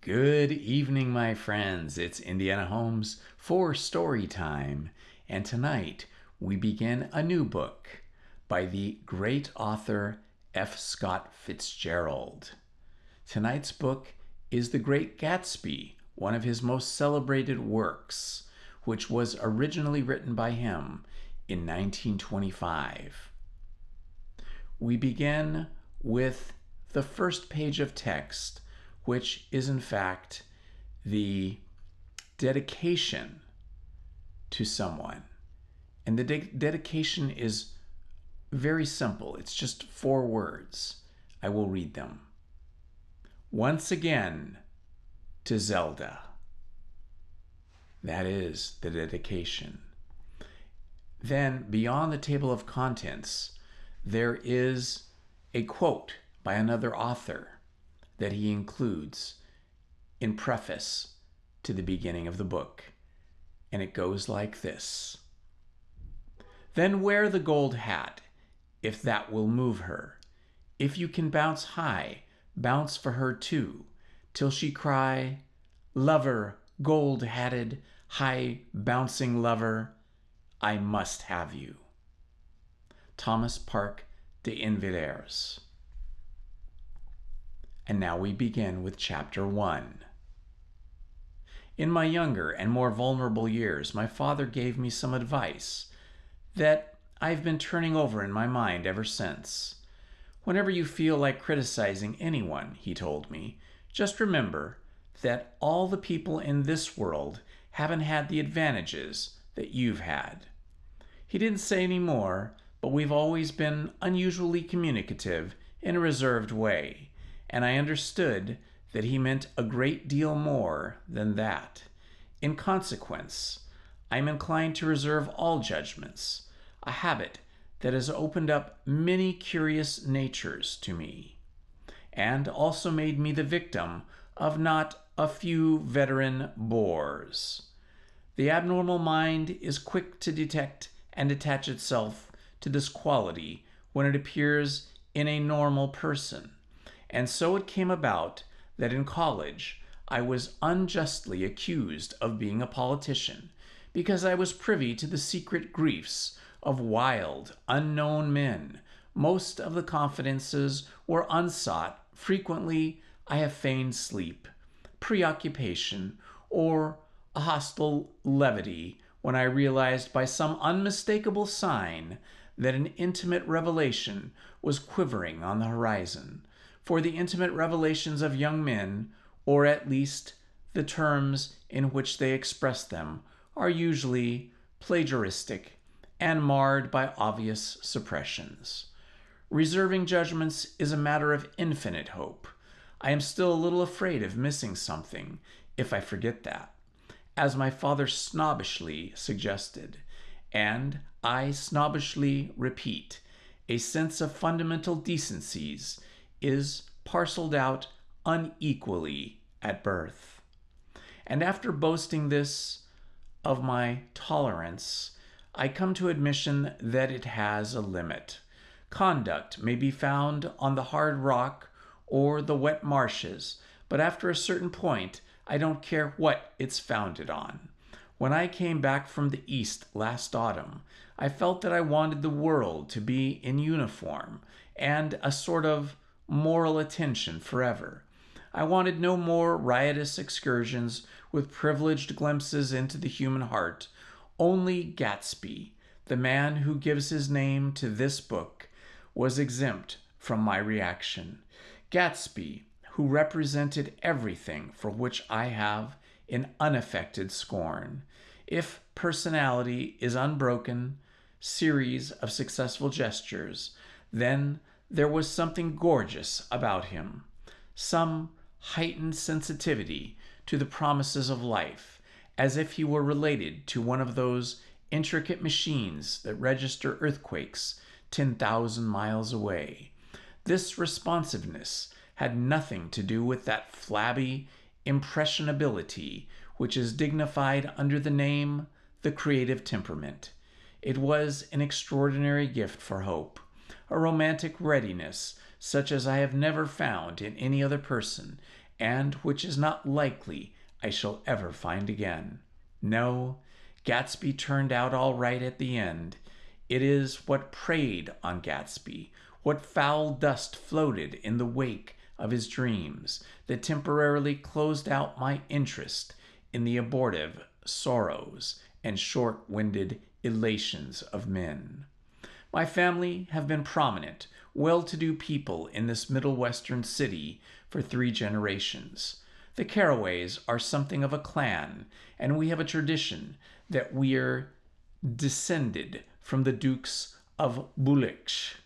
Good evening, my friends. It's Indiana Holmes for story time. And tonight we begin a new book by the great author F.Scott Fitzgerald. Tonight's book is The Great Gatsby, one of his most celebrated works, which was originally written by him in 1925. We begin with the first page of text, which is in fact the dedication to someone. And the dedication is very simple. It's just 4 words. I will read them. Once again to Zelda. That is the dedication. Then, beyond the table of contents, there is a quote by another author that he includes in preface to the beginning of the book. And it goes like this. Then wear the gold hat, if that will move her. If you can bounce high, bounce for her too, till she cry, lover, gold-hatted, high-bouncing lover, I must have you. Thomas Park de Invilliers. And now we begin with Chapter 1. In my younger and more vulnerable years, my father gave me some advice that I've been turning over in my mind ever since. Whenever you feel like criticizing anyone, he told me, just remember that all the people in this world haven't had the advantages that you've had. He didn't say any more, but we've always been unusually communicative in a reserved way. And I understood that he meant a great deal more than that. In consequence, I am inclined to reserve all judgments, a habit that has opened up many curious natures to me, and also made me the victim of not a few veteran bores. The abnormal mind is quick to detect and attach itself to this quality when it appears in a normal person. And so it came about that in college I was unjustly accused of being a politician because I was privy to the secret griefs of wild, unknown men. Most of the confidences were unsought. Frequently I have feigned sleep, preoccupation, or a hostile levity when I realized by some unmistakable sign that an intimate revelation was quivering on the horizon. For the intimate revelations of young men, or at least the terms in which they express them, are usually plagiaristic and marred by obvious suppressions. Reserving judgments is a matter of infinite hope. I am still a little afraid of missing something if I forget that, as my father snobbishly suggested, and I snobbishly repeat, a sense of fundamental decencies is parceled out unequally at birth. And after boasting this of my tolerance, I come to admission that it has a limit. Conduct may be found on the hard rock or the wet marshes, but after a certain point, I don't care what it's founded on. When I came back from the East last autumn, I felt that I wanted the world to be in uniform and a sort of moral attention forever. I wanted no more riotous excursions with privileged glimpses into the human heart. Only Gatsby, the man who gives his name to this book, was exempt from my reaction. Gatsby, who represented everything for which I have in unaffected scorn. If personality is unbroken, series of successful gestures, then there was something gorgeous about him, some heightened sensitivity to the promises of life, as if he were related to one of those intricate machines that register earthquakes 10,000 miles away. This responsiveness had nothing to do with that flabby impressionability which is dignified under the name the creative temperament. It was an extraordinary gift for hope, a romantic readiness such as I have never found in any other person, and which is not likely I shall ever find again. No, Gatsby turned out all right at the end. It is what preyed on Gatsby, what foul dust floated in the wake of his dreams, that temporarily closed out my interest in the abortive sorrows and short-winded elations of men. My family have been prominent, well-to-do people in this Middle Western city for 3 generations. The Carraways are something of a clan, and we have a tradition that we're descended from the Dukes of Bullych.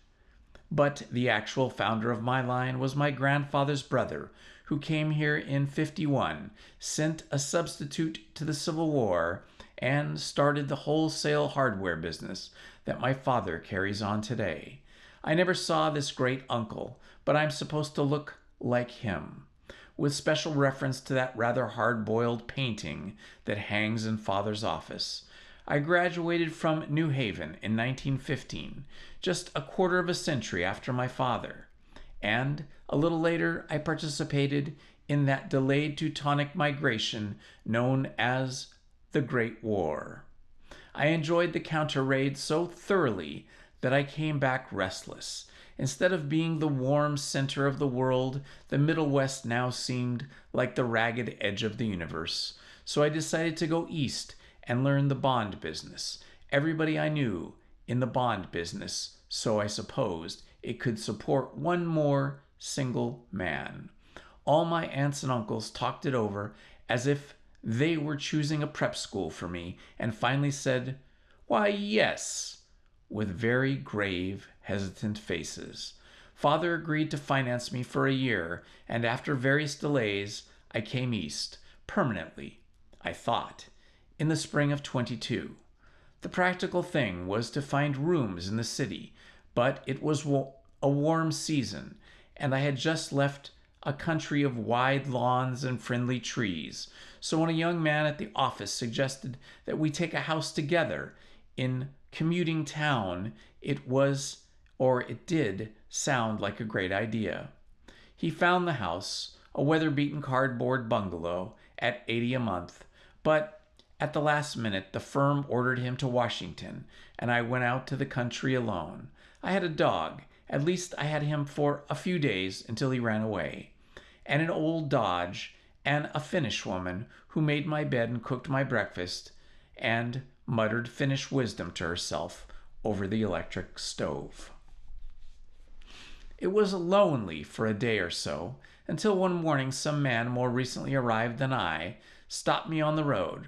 But the actual founder of my line was my grandfather's brother, who came here in '51, sent a substitute to the Civil War, and started the wholesale hardware business that my father carries on today. I never saw this great uncle, but I'm supposed to look like him, with special reference to that rather hard-boiled painting that hangs in Father's office. I graduated from New Haven in 1915, just a quarter of a century after my father, and a little later I participated in that delayed Teutonic migration known as the Great War. I enjoyed the counter-raid so thoroughly that I came back restless. Instead of being the warm center of the world, the Middle West now seemed like the ragged edge of the universe. So I decided to go east and learn the bond business. Everybody I knew in the bond business, so I supposed it could support one more single man. All my aunts and uncles talked it over as if they were choosing a prep school for me, and finally said, "Why, yes," with very grave, hesitant faces. Father agreed to finance me for a year, and after various delays, I came east, permanently, I thought, in the spring of '22. The practical thing was to find rooms in the city, but it was a warm season, and I had just left a country of wide lawns and friendly trees. So when a young man at the office suggested that we take a house together in commuting town, it did sound like a great idea. He found the house, a weather-beaten cardboard bungalow, at $80 a month, but at the last minute the firm ordered him to Washington, and I went out to the country alone. I had a dog, at least I had him for a few days until he ran away, and an old Dodge, and a Finnish woman who made my bed and cooked my breakfast and muttered Finnish wisdom to herself over the electric stove. It was lonely for a day or so, until one morning some man more recently arrived than I stopped me on the road.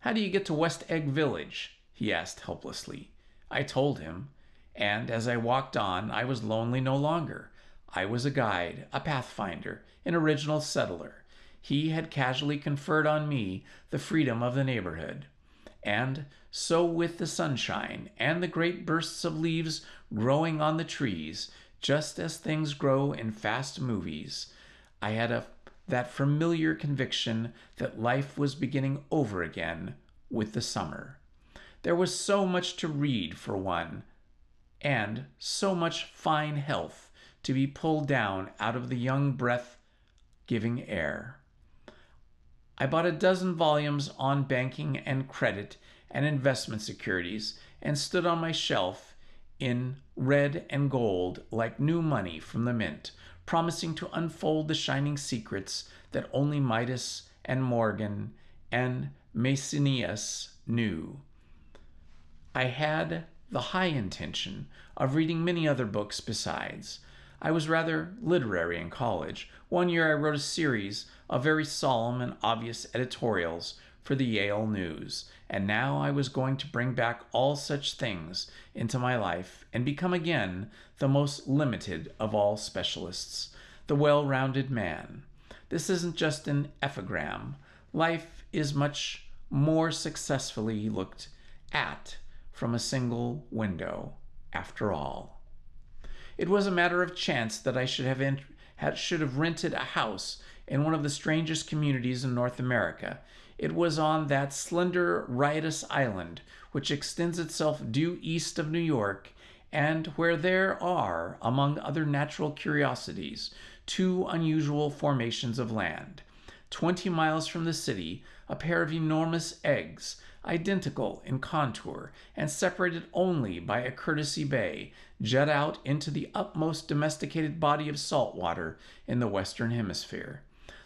"How do you get to West Egg Village?" he asked helplessly. I told him, and as I walked on, I was lonely no longer. I was a guide, a pathfinder, an original settler. He had casually conferred on me the freedom of the neighborhood. And so with the sunshine and the great bursts of leaves growing on the trees, just as things grow in fast movies, I had that familiar conviction that life was beginning over again with the summer. There was so much to read for one, and so much fine health to be pulled down out of the young breath-giving air. I bought a dozen volumes on banking and credit and investment securities and stood on my shelf in red and gold like new money from the mint, promising to unfold the shining secrets that only Midas and Morgan and Maecenas knew. I had the high intention of reading many other books besides. I was rather literary in college. One year I wrote a series of very solemn and obvious editorials for the Yale News, and now I was going to bring back all such things into my life and become again the most limited of all specialists, the well-rounded man. This isn't just an epigram. Life is much more successfully looked at from a single window, after all. It was a matter of chance that I should have rented a house in one of the strangest communities in North America. It was on that slender, riotous island which extends itself due east of New York, and where there are, among other natural curiosities, two unusual formations of land. 20 miles from the city, a pair of enormous eggs, identical in contour and separated only by a courtesy bay, jut out into the utmost domesticated body of salt water in the Western Hemisphere,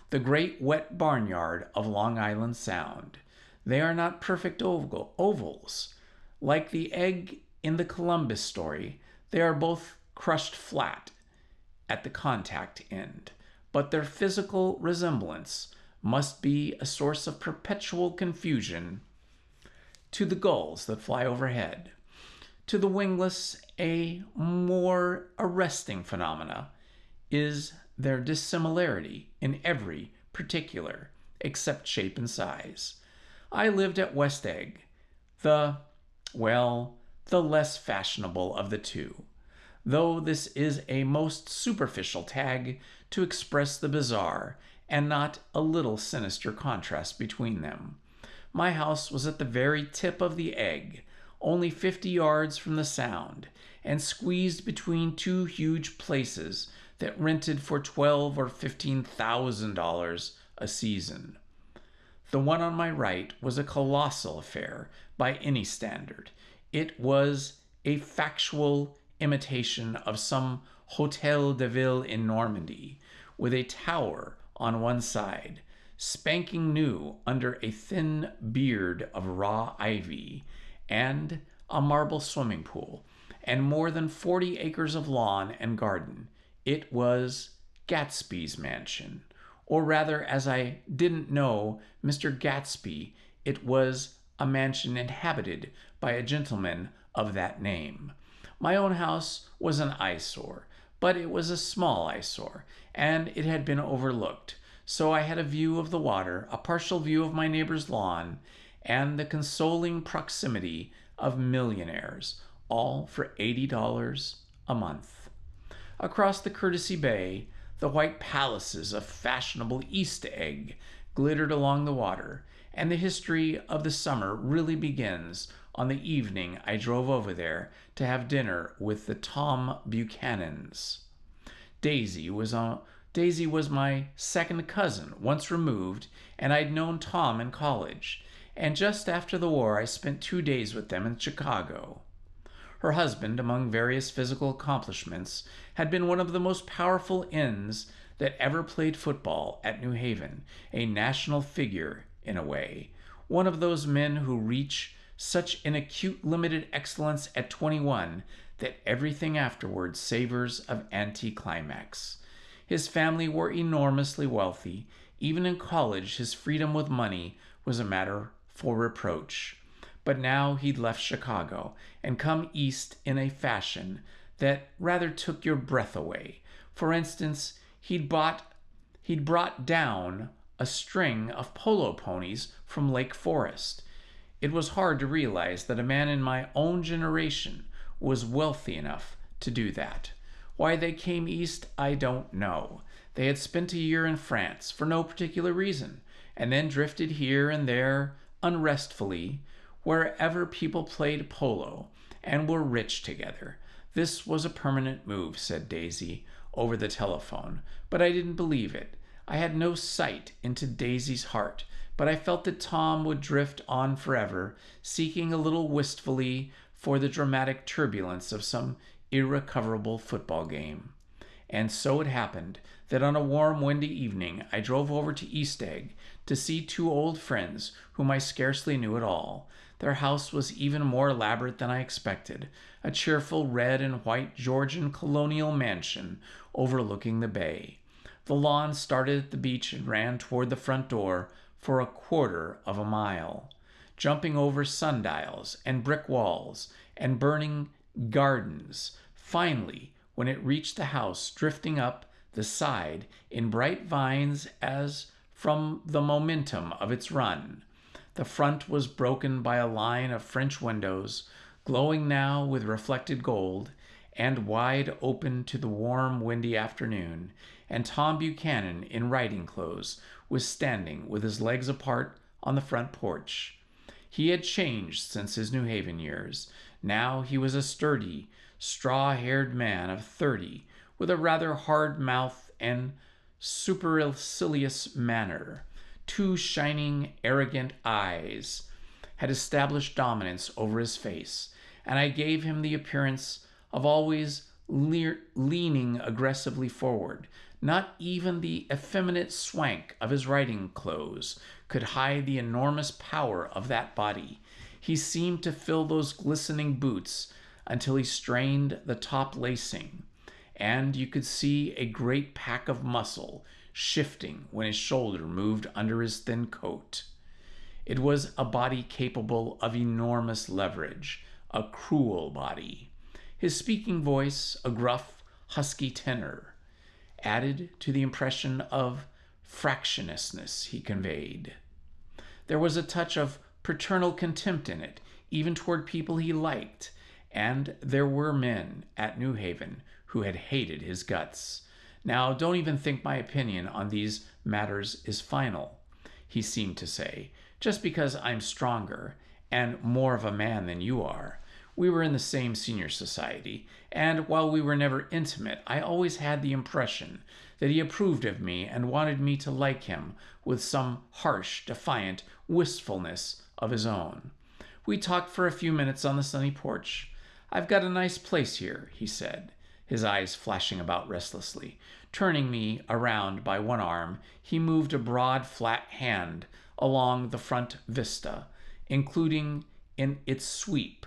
the great wet barnyard of Long Island Sound. They are not perfect ovals. Like the egg in the Columbus story, they are both crushed flat at the contact end, but their physical resemblance must be a source of perpetual confusion to the gulls that fly overhead. To the wingless, a more arresting phenomena is their dissimilarity in every particular except shape and size. I lived at West Egg, the less fashionable of the two, though this is a most superficial tag to express the bizarre and not a little sinister contrast between them. My house was at the very tip of the egg, only 50 yards from the Sound, and squeezed between two huge places that rented for $12,000 or $15,000 a season. The one on my right was a colossal affair by any standard. It was a factual imitation of some Hotel de Ville in Normandy, with a tower on one side, spanking new under a thin beard of raw ivy, and a marble swimming pool, and more than 40 acres of lawn and garden. It was Gatsby's mansion. Or rather, as I didn't know Mr. Gatsby, it was a mansion inhabited by a gentleman of that name. My own house was an eyesore, but it was a small eyesore, and it had been overlooked. So I had a view of the water, a partial view of my neighbor's lawn, and the consoling proximity of millionaires, all for $80 a month. Across the Courtesy Bay, the white palaces of fashionable East Egg glittered along the water, and the history of the summer really begins on the evening I drove over there to have dinner with the Tom Buchanans. Daisy was my second cousin, once removed, and I'd known Tom in college, and just after the war I spent 2 days with them in Chicago. Her husband, among various physical accomplishments, had been one of the most powerful ends that ever played football at New Haven, a national figure in a way, one of those men who reach such an acute limited excellence at 21 that everything afterwards savors of anticlimax. His family were enormously wealthy. Even in college, his freedom with money was a matter for reproach. But now he'd left Chicago and come east in a fashion that rather took your breath away. For instance, he'd brought down a string of polo ponies from Lake Forest. It was hard to realize that a man in my own generation was wealthy enough to do that. Why they came east, I don't know. They had spent a year in France for no particular reason, and then drifted here and there unrestfully, wherever people played polo, and were rich together. This was a permanent move, said Daisy over the telephone, but I didn't believe it. I had no sight into Daisy's heart, but I felt that Tom would drift on forever, seeking a little wistfully for the dramatic turbulence of some irrecoverable football game. And so it happened that on a warm, windy evening I drove over to East Egg to see two old friends whom I scarcely knew at all. Their house was even more elaborate than I expected, a cheerful red and white Georgian colonial mansion overlooking the bay. The lawn started at the beach and ran toward the front door for a quarter of a mile, jumping over sundials and brick walls and burning gardens. Finally, when it reached the house, drifting up the side in bright vines as from the momentum of its run. The front was broken by a line of French windows, glowing now with reflected gold, and wide open to the warm, windy afternoon, and Tom Buchanan, in riding clothes, was standing with his legs apart on the front porch. He had changed since his New Haven years. Now he was a sturdy, straw-haired man of 30, with a rather hard mouth and supercilious manner. Two shining, arrogant eyes had established dominance over his face, and I gave him the appearance of always leaning aggressively forward. Not even the effeminate swank of his riding clothes could hide the enormous power of that body. He seemed to fill those glistening boots until he strained the top lacing, and you could see a great pack of muscle shifting when his shoulder moved under his thin coat. It was a body capable of enormous leverage, a cruel body. His speaking voice, a gruff, husky tenor, added to the impression of fractiousness he conveyed. There was a touch of paternal contempt in it, even toward people he liked, and there were men at New Haven who had hated his guts. Now, don't even think my opinion on these matters is final, he seemed to say, just because I'm stronger and more of a man than you are. We were in the same senior society, and while we were never intimate, I always had the impression that he approved of me and wanted me to like him with some harsh, defiant wistfulness of his own. We talked for a few minutes on the sunny porch. "I've got a nice place here," he said, his eyes flashing about restlessly. Turning me around by one arm, he moved a broad, flat hand along the front vista, including in its sweep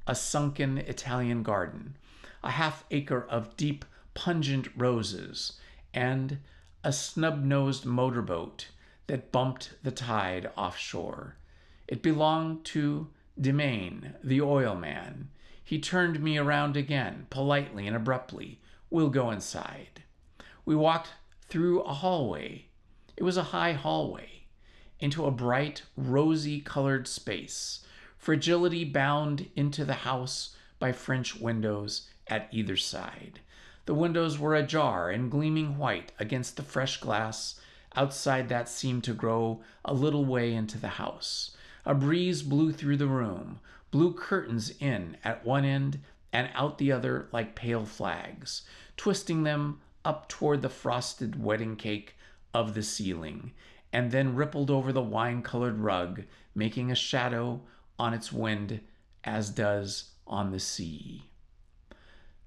a sunken Italian garden, a half-acre of deep, pungent roses, and a snub-nosed motorboat that bumped the tide offshore. It belonged to Demain, the oil man. He turned me around again, politely and abruptly. "We'll go inside." We walked through a hallway. It was a high hallway, into a bright, rosy-colored space, fragility bound into the house by French windows at either side. The windows were ajar and gleaming white against the fresh glass outside that seemed to grow a little way into the house. A breeze blew through the room, blew curtains in at one end and out the other like pale flags, twisting them up toward the frosted wedding cake of the ceiling, and then rippled over the wine-colored rug, making a shadow on its wind as does on the sea.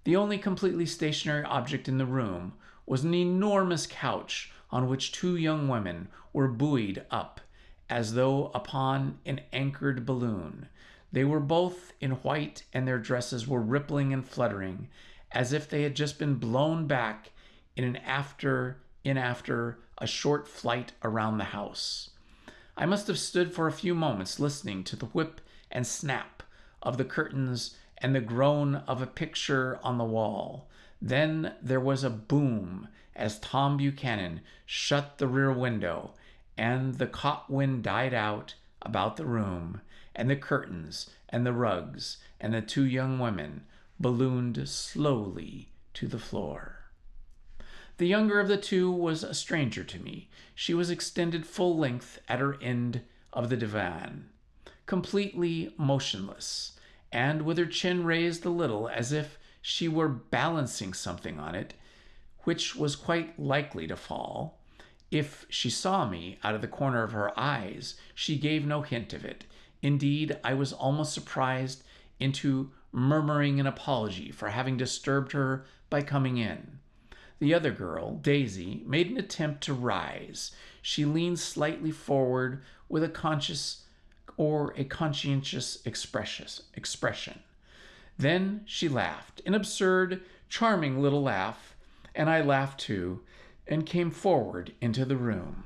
The only completely stationary object in the room was an enormous couch on which two young women were buoyed up as though upon an anchored balloon. They were both in white, and their dresses were rippling and fluttering as if they had just been blown back after a short flight around the house. I must have stood for a few moments listening to the whip and snap of the curtains and the groan of a picture on the wall. Then there was a boom as Tom Buchanan shut the rear window, and the caught wind died out about the room, and the curtains and the rugs and the two young women ballooned slowly to the floor. The younger of the two was a stranger to me. She was extended full length at her end of the divan, completely motionless, and with her chin raised a little as if she were balancing something on it, which was quite likely to fall. If she saw me out of the corner of her eyes, she gave no hint of it. Indeed, I was almost surprised into murmuring an apology for having disturbed her by coming in. The other girl, Daisy, made an attempt to rise. She leaned slightly forward with a conscientious expression. Then she laughed, an absurd, charming little laugh, and I laughed too, and came forward into the room.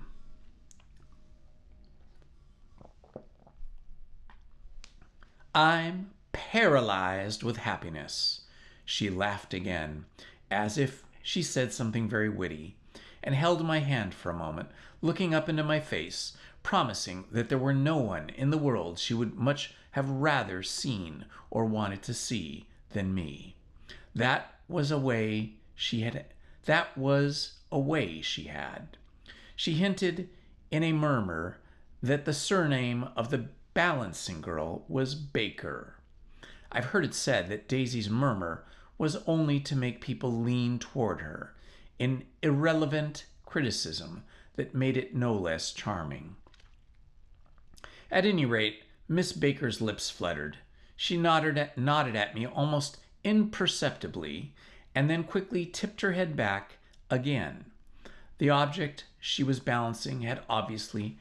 "I'm paralyzed with happiness." She laughed again, as if she said something very witty, and held my hand for a moment, looking up into my face, promising that there were no one in the world she would much have rather seen or wanted to see than me. That was a way she had. She hinted in a murmur that the surname of the balancing girl was Baker. I've heard it said that Daisy's murmur was only to make people lean toward her. in irrelevant criticism that made it no less charming. At any rate, Miss Baker's lips fluttered. She nodded at me almost imperceptibly, and then quickly tipped her head back again. The object she was balancing had obviously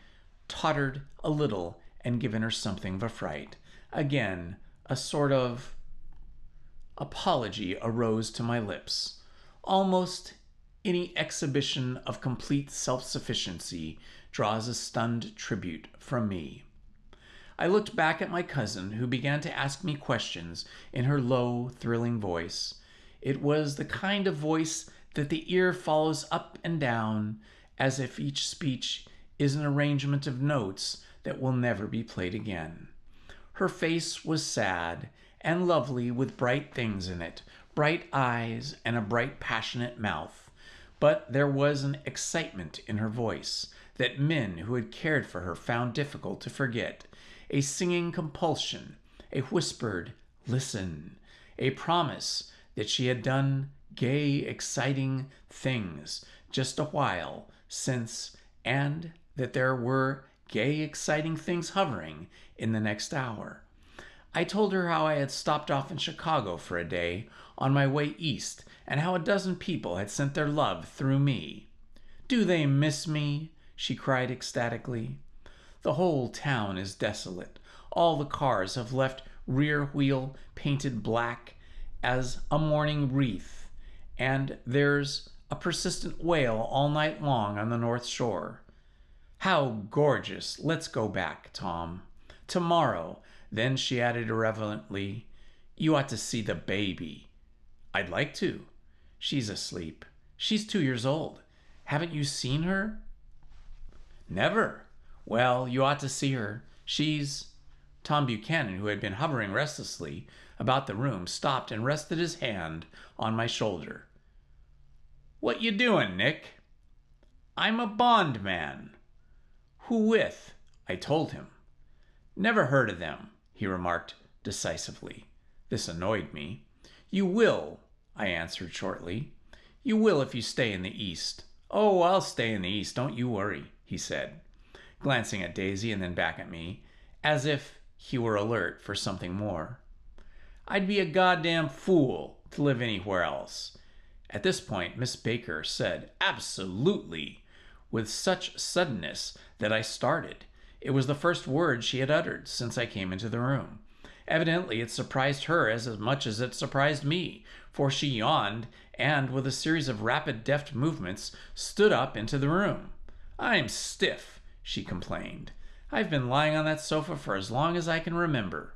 tottered a little and given her something of a fright. Again, a sort of apology arose to my lips. Almost any exhibition of complete self-sufficiency draws a stunned tribute from me. I looked back at my cousin, who began to ask me questions in her low, thrilling voice. It was the kind of voice that the ear follows up and down, as if each speech is an arrangement of notes that will never be played again. Her face was sad and lovely, with bright things in it, bright eyes and a bright, passionate mouth. But there was an excitement in her voice that men who had cared for her found difficult to forget, a singing compulsion, a whispered "listen," a promise that she had done gay, exciting things just a while since, and that there were gay, exciting things hovering in the next hour. I told her how I had stopped off in Chicago for a day on my way east, and how a dozen people had sent their love through me. "Do they miss me?" she cried ecstatically. "The whole town is desolate. All the cars have left rear wheel painted black as a mourning wreath, and there's a persistent wail all night long on the North Shore. How gorgeous! Let's go back, Tom. Tomorrow." Then she added irrelevantly, "You ought to see the baby." "I'd like to." "She's asleep. She's 2 years old. Haven't you seen her?" "Never." "Well, you ought to see her. She's—" Tom Buchanan, who had been hovering restlessly about the room, stopped and rested his hand on my shoulder. "What you doing, Nick?" "I'm a bondman." "Who with?" I told him. "Never heard of them," he remarked decisively. This annoyed me. "You will," I answered shortly. "You will if you stay in the East." "Oh, I'll stay in the East, don't you worry," he said, glancing at Daisy and then back at me, as if he were alert for something more. "I'd be a goddamn fool to live anywhere else." At this point, Miss Baker said, "Absolutely," with such suddenness that I started. It was the first word she had uttered since I came into the room. Evidently, it surprised her as much as it surprised me, for she yawned and, with a series of rapid, deft movements, stood up into the room. "I'm stiff," she complained. "I've been lying on that sofa for as long as I can remember."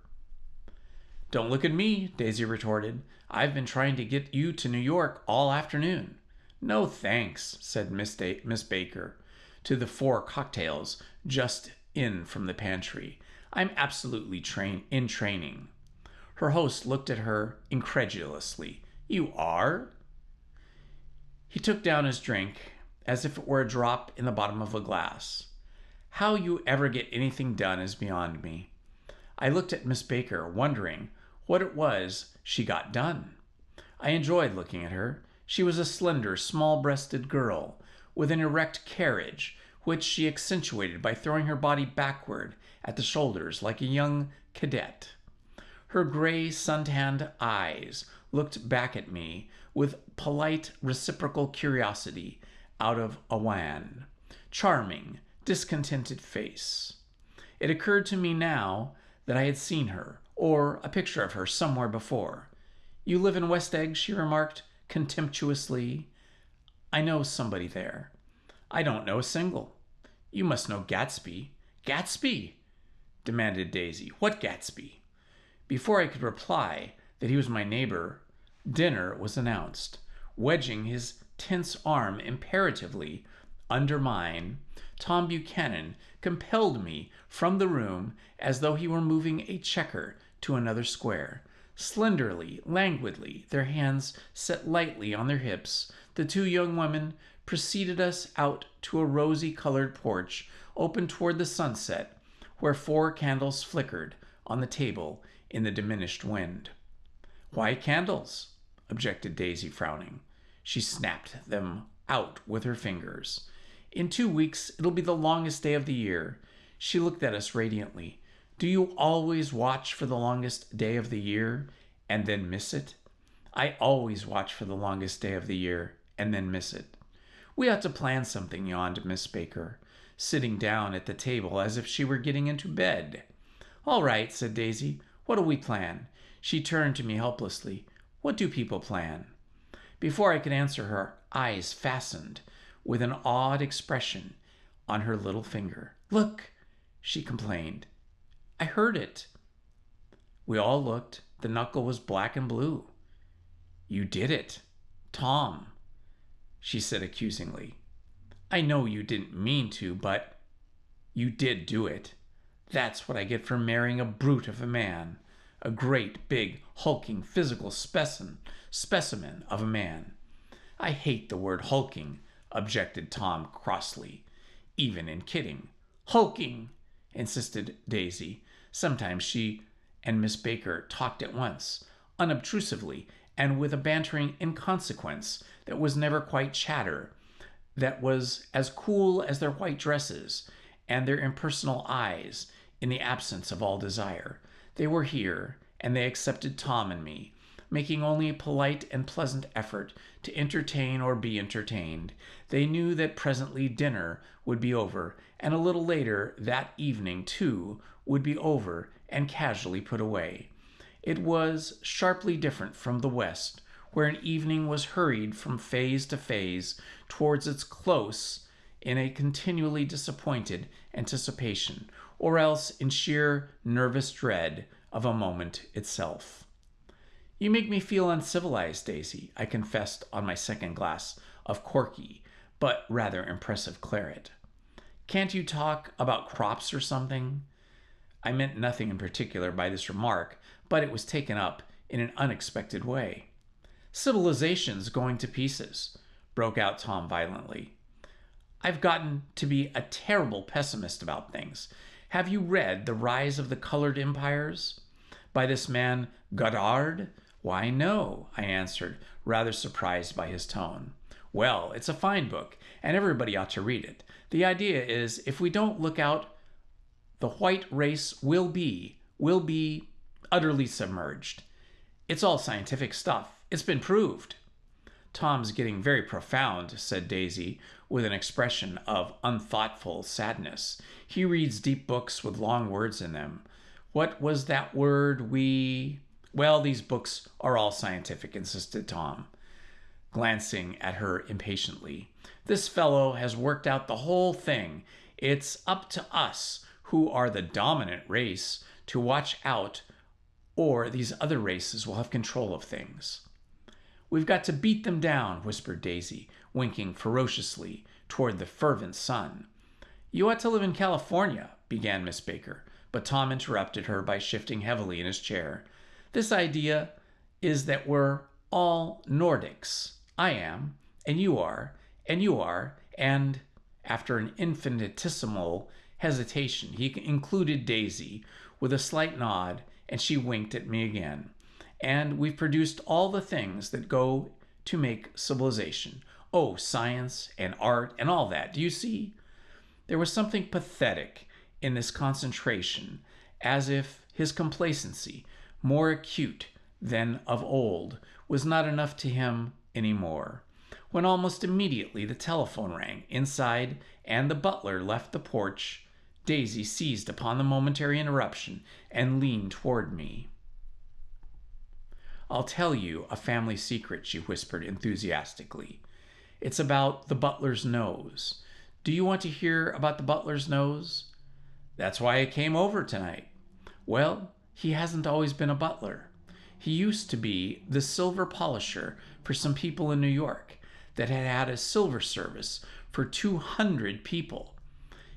"Don't look at me," Daisy retorted. "I've been trying to get you to New York all afternoon." "No thanks," said Miss Baker to the 4 cocktails just in from the pantry. "I'm absolutely in training." Her host looked at her incredulously. "You are?" He took down his drink as if it were a drop in the bottom of a glass. "How you ever get anything done is beyond me." I looked at Miss Baker, wondering what it was she got done. I enjoyed looking at her. She was a slender, small-breasted girl with an erect carriage, which she accentuated by throwing her body backward at the shoulders like a young cadet. Her gray, suntanned eyes looked back at me with polite, reciprocal curiosity out of a wan, charming, discontented face. It occurred to me now that I had seen her, or a picture of her, somewhere before. "You live in West Egg?" she remarked contemptuously. "I know somebody there." "I don't know a single." "You must know Gatsby." "Gatsby?" demanded Daisy. "What Gatsby?" Before I could reply that he was my neighbor, dinner was announced. Wedging his tense arm imperatively under mine, Tom Buchanan compelled me from the room as though he were moving a checker to another square. Slenderly, languidly, their hands set lightly on their hips, the 2 young women preceded us out to a rosy-colored porch open toward the sunset, where 4 candles flickered on the table in the diminished wind. "Why candles?" objected Daisy, frowning. She snapped them out with her fingers. In 2 weeks, it'll be the longest day of the year. She looked at us radiantly. Do you always watch for the longest day of the year and then miss it? I always watch for the longest day of the year and then miss it. We ought to plan something, yawned Miss Baker, sitting down at the table as if she were getting into bed. All right, said Daisy. What'll we plan? She turned to me helplessly. What do people plan? Before I could answer, her eyes fastened with an odd expression on her little finger. Look, she complained. I heard it. We all looked. The knuckle was black and blue. You did it, Tom, she said accusingly. I know you didn't mean to, but you did do it. That's what I get for marrying a brute of a man, a great, big, hulking, physical specimen of a man. I hate the word hulking, objected Tom crossly, even in kidding. Hulking, insisted Daisy. Sometimes she and Miss Baker talked at once, unobtrusively, and with a bantering inconsequence that was never quite chatter, that was as cool as their white dresses and their impersonal eyes in the absence of all desire. They were here, and they accepted Tom and me, making only a polite and pleasant effort to entertain or be entertained. They knew that presently dinner would be over, and a little later that evening, too, would be over and casually put away. It was sharply different from the West, where an evening was hurried from phase to phase towards its close in a continually disappointed anticipation, or else in sheer nervous dread of a moment itself. You make me feel uncivilized, Daisy, I confessed on my second glass of corky, but rather impressive claret. Can't you talk about crops or something? I meant nothing in particular by this remark, but it was taken up in an unexpected way. Civilization's going to pieces, broke out Tom violently. I've gotten to be a terrible pessimist about things. Have you read The Rise of the Colored Empires by this man Goddard? Why, no, I answered, rather surprised by his tone. Well, it's a fine book, and everybody ought to read it. The idea is, if we don't look out, the white race will be utterly submerged. It's all scientific stuff. It's been proved. Tom's getting very profound, said Daisy, with an expression of unthoughtful sadness. He reads deep books with long words in them. What was that word Well, these books are all scientific, insisted Tom, glancing at her impatiently. This fellow has worked out the whole thing. It's up to us, who are the dominant race, to watch out, or these other races will have control of things. We've got to beat them down, whispered Daisy, winking ferociously toward the fervent sun. You ought to live in California, began Miss Baker, but Tom interrupted her by shifting heavily in his chair. This idea is that we're all Nordics. I am, and you are, and after an infinitesimal hesitation, he included Daisy with a slight nod, and she winked at me again. And we've produced all the things that go to make civilization. Oh, science and art and all that. Do you see? There was something pathetic in this concentration, as if his complacency, more acute than of old, was not enough to him any more. When almost immediately the telephone rang inside and the butler left the porch, Daisy seized upon the momentary interruption and leaned toward me. I'll tell you a family secret, she whispered enthusiastically. It's about the butler's nose. Do you want to hear about the butler's nose? That's why I came over tonight. Well, he hasn't always been a butler. He used to be the silver polisher for some people in New York that had had a silver service for 200 people.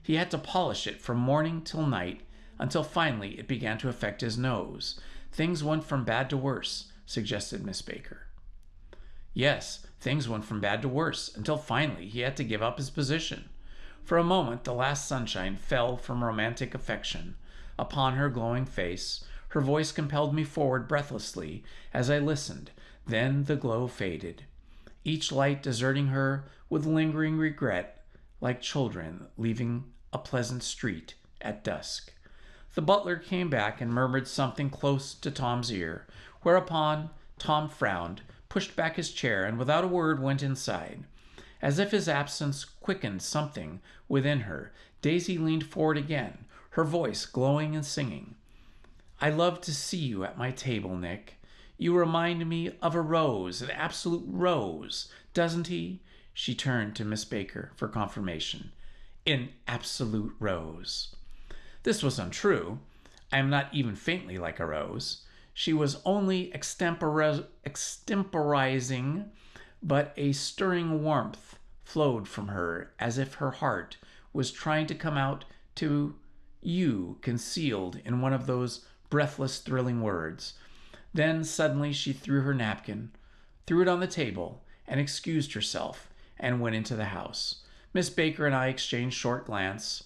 He had to polish it from morning till night until finally it began to affect his nose. Things went from bad to worse, suggested Miss Baker. Yes, things went from bad to worse until finally he had to give up his position. For a moment, the last sunshine fell from romantic affection upon her glowing face. Her voice compelled me forward breathlessly as I listened. Then the glow faded. each light deserting her with lingering regret, like children leaving a pleasant street at dusk. The butler came back and murmured something close to Tom's ear, whereupon Tom frowned, pushed back his chair, and without a word went inside. As if his absence quickened something within her, Daisy leaned forward again, her voice glowing and singing. "I love to see you at my table, Nick. You remind me of a rose, an absolute rose, doesn't he?" She turned to Miss Baker for confirmation. "An absolute rose." This was untrue. I am not even faintly like a rose. She was only extemporizing, but a stirring warmth flowed from her as if her heart was trying to come out to you concealed in one of those breathless, thrilling words. Then suddenly she threw her napkin, threw it on the table, and excused herself, and went into the house. Miss Baker and I exchanged short glance,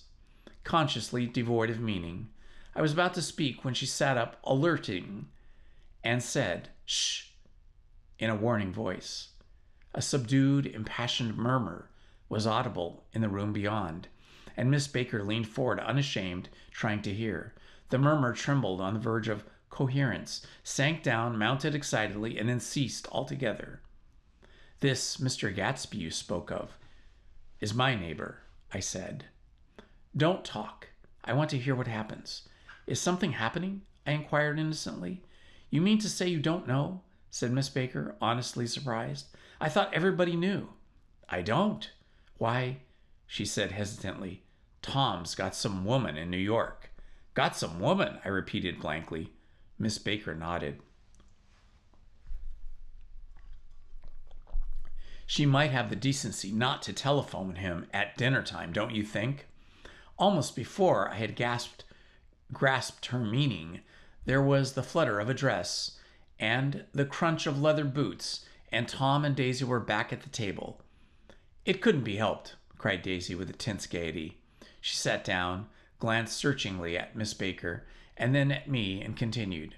consciously devoid of meaning. I was about to speak when she sat up, alerting, and said, "Shh," in a warning voice. A subdued, impassioned murmur was audible in the room beyond, and Miss Baker leaned forward, unashamed, trying to hear. The murmur trembled on the verge of coherence, sank down, mounted excitedly, and then ceased altogether. "This Mr. Gatsby you spoke of is my neighbor," I said. "Don't talk. I want to hear what happens." "Is something happening?" I inquired innocently. "You mean to say you don't know?" said Miss Baker, honestly surprised. "I thought everybody knew." "I don't. Why," she said hesitantly, "Tom's got some woman in New York." "Got some woman?" I repeated blankly. Miss Baker nodded. "She might have the decency not to telephone him at dinner time, don't you think?" Almost before I had grasped her meaning, there was the flutter of a dress and the crunch of leather boots, and Tom and Daisy were back at the table. "It couldn't be helped," cried Daisy with a tense gaiety. She sat down, glanced searchingly at Miss Baker, and then at me, and continued.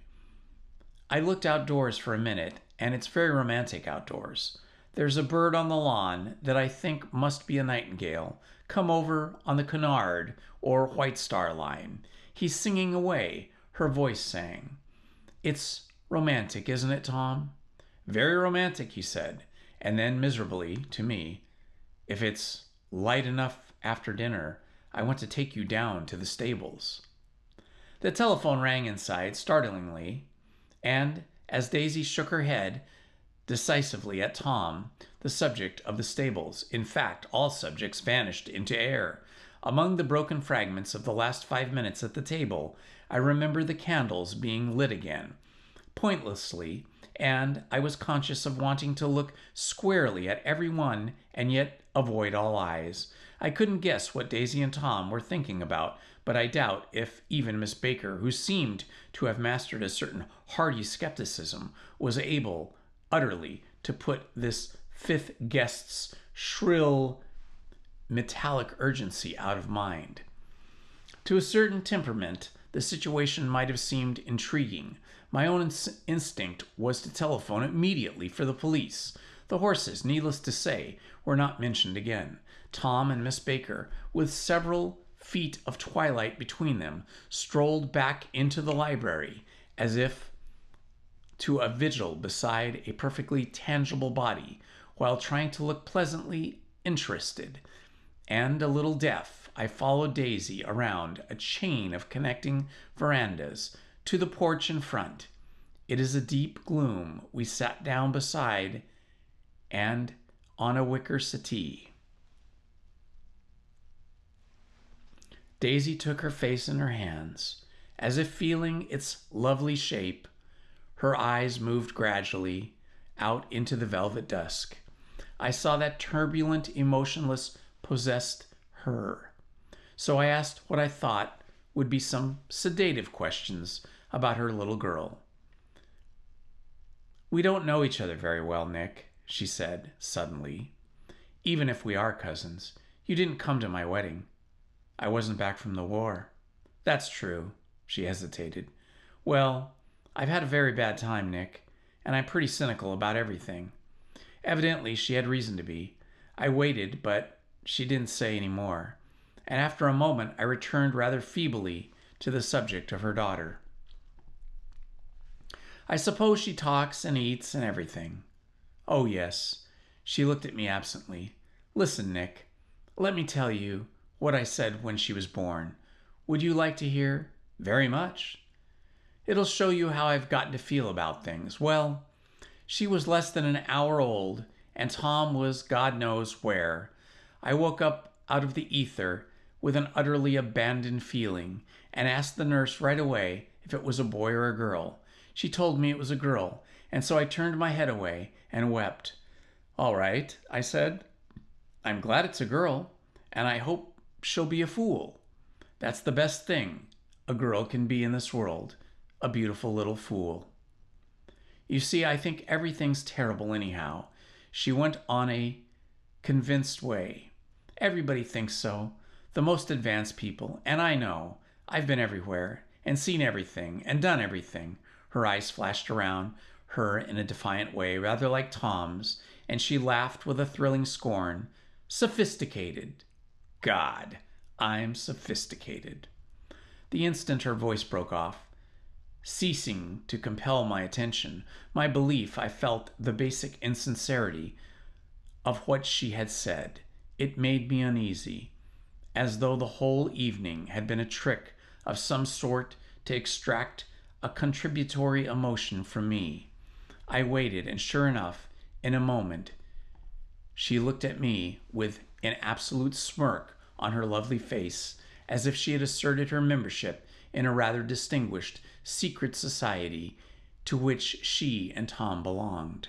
"I looked outdoors for a minute, and it's very romantic outdoors. There's a bird on the lawn that I think must be a nightingale, come over on the Cunard or White Star Line. He's singing away," her voice sang. "It's romantic, isn't it, Tom?" "Very romantic," he said, and then miserably, to me, "If it's light enough after dinner, I want to take you down to the stables." The telephone rang inside, startlingly, and as Daisy shook her head decisively at Tom, the subject of the stables, in fact, all subjects, vanished into air. Among the broken fragments of the last 5 minutes at the table, I remember the candles being lit again, pointlessly, and I was conscious of wanting to look squarely at every one and yet avoid all eyes. I couldn't guess what Daisy and Tom were thinking about, but I doubt if even Miss Baker, who seemed to have mastered a certain hearty skepticism, was able utterly to put this fifth guest's shrill, metallic urgency out of mind. To a certain temperament, the situation might have seemed intriguing. My own instinct was to telephone immediately for the police. The horses, needless to say, were not mentioned again. Tom and Miss Baker, with several feet of twilight between them, strolled back into the library as if to a vigil beside a perfectly tangible body, while trying to look pleasantly interested. And a little deaf, I followed Daisy around a chain of connecting verandas to the porch in front. It is a deep gloom. We sat down beside and on a wicker settee. Daisy took her face in her hands, as if feeling its lovely shape. Her eyes moved gradually out into the velvet dusk. I saw that turbulent, emotionless, possessed her. So I asked what I thought would be some sedative questions about her little girl. "We don't know each other very well, Nick," she said suddenly. "Even if we are cousins, you didn't come to my wedding." "I wasn't back from the war." "That's true." She hesitated. "Well, I've had a very bad time, Nick, and I'm pretty cynical about everything. Evidently, she had reason to be. I waited, but she didn't say any more. And after a moment, I returned rather feebly to the subject of her daughter. I suppose she talks and eats and everything. Oh, yes. She looked at me absently. Listen, Nick. Let me tell you what I said when she was born. Would you like to hear? Very much. It'll show you how I've gotten to feel about things. Well, she was less than an hour old, and Tom was God knows where. I woke up out of the ether with an utterly abandoned feeling and asked the nurse right away if it was a boy or a girl. She told me it was a girl, and so I turned my head away and wept. All right, I said. I'm glad it's a girl, and I hope she'll be a fool. That's the best thing a girl can be in this world, a beautiful little fool. You see, I think everything's terrible anyhow. She went on a convinced way. Everybody thinks so. The most advanced people, and I know. I've been everywhere, and seen everything, and done everything. Her eyes flashed around her in a defiant way, rather like Tom's, and she laughed with a thrilling scorn. Sophisticated. God, I'm sophisticated. The instant her voice broke off, ceasing to compel my attention, my belief, I felt the basic insincerity of what she had said. It made me uneasy, as though the whole evening had been a trick of some sort to extract a contributory emotion from me. I waited, and sure enough, in a moment, she looked at me with an absolute smirk on her lovely face, as if she had asserted her membership in a rather distinguished secret society to which she and Tom belonged.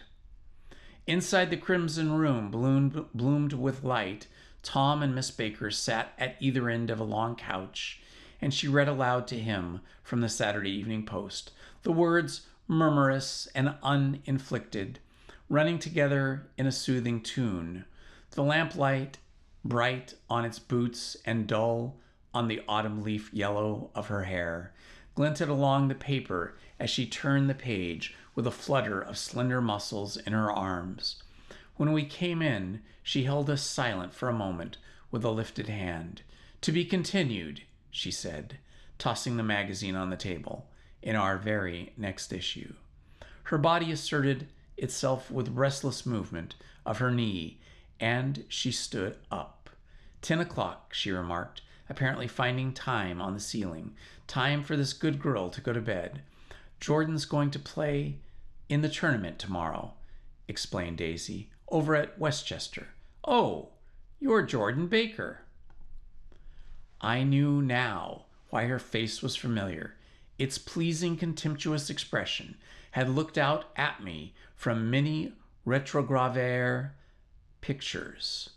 Inside the crimson room bloomed with light, Tom and Miss Baker sat at either end of a long couch, and she read aloud to him from the Saturday Evening Post, the words murmurous and uninflected, running together in a soothing tune. The lamplight, bright on its boots and dull on the autumn leaf yellow of her hair, glinted along the paper as she turned the page with a flutter of slender muscles in her arms. When we came in, she held us silent for a moment with a lifted hand. To be continued, she said, tossing the magazine on the table, in our very next issue. Her body asserted itself with restless movement of her knee, and she stood up. 10 o'clock, she remarked, apparently finding time on the ceiling. Time for this good girl to go to bed. Jordan's going to play in the tournament tomorrow, explained Daisy, over at Westchester. Oh, you're Jordan Baker. I knew now why her face was familiar. Its pleasing, contemptuous expression had looked out at me from many retrogravure pictures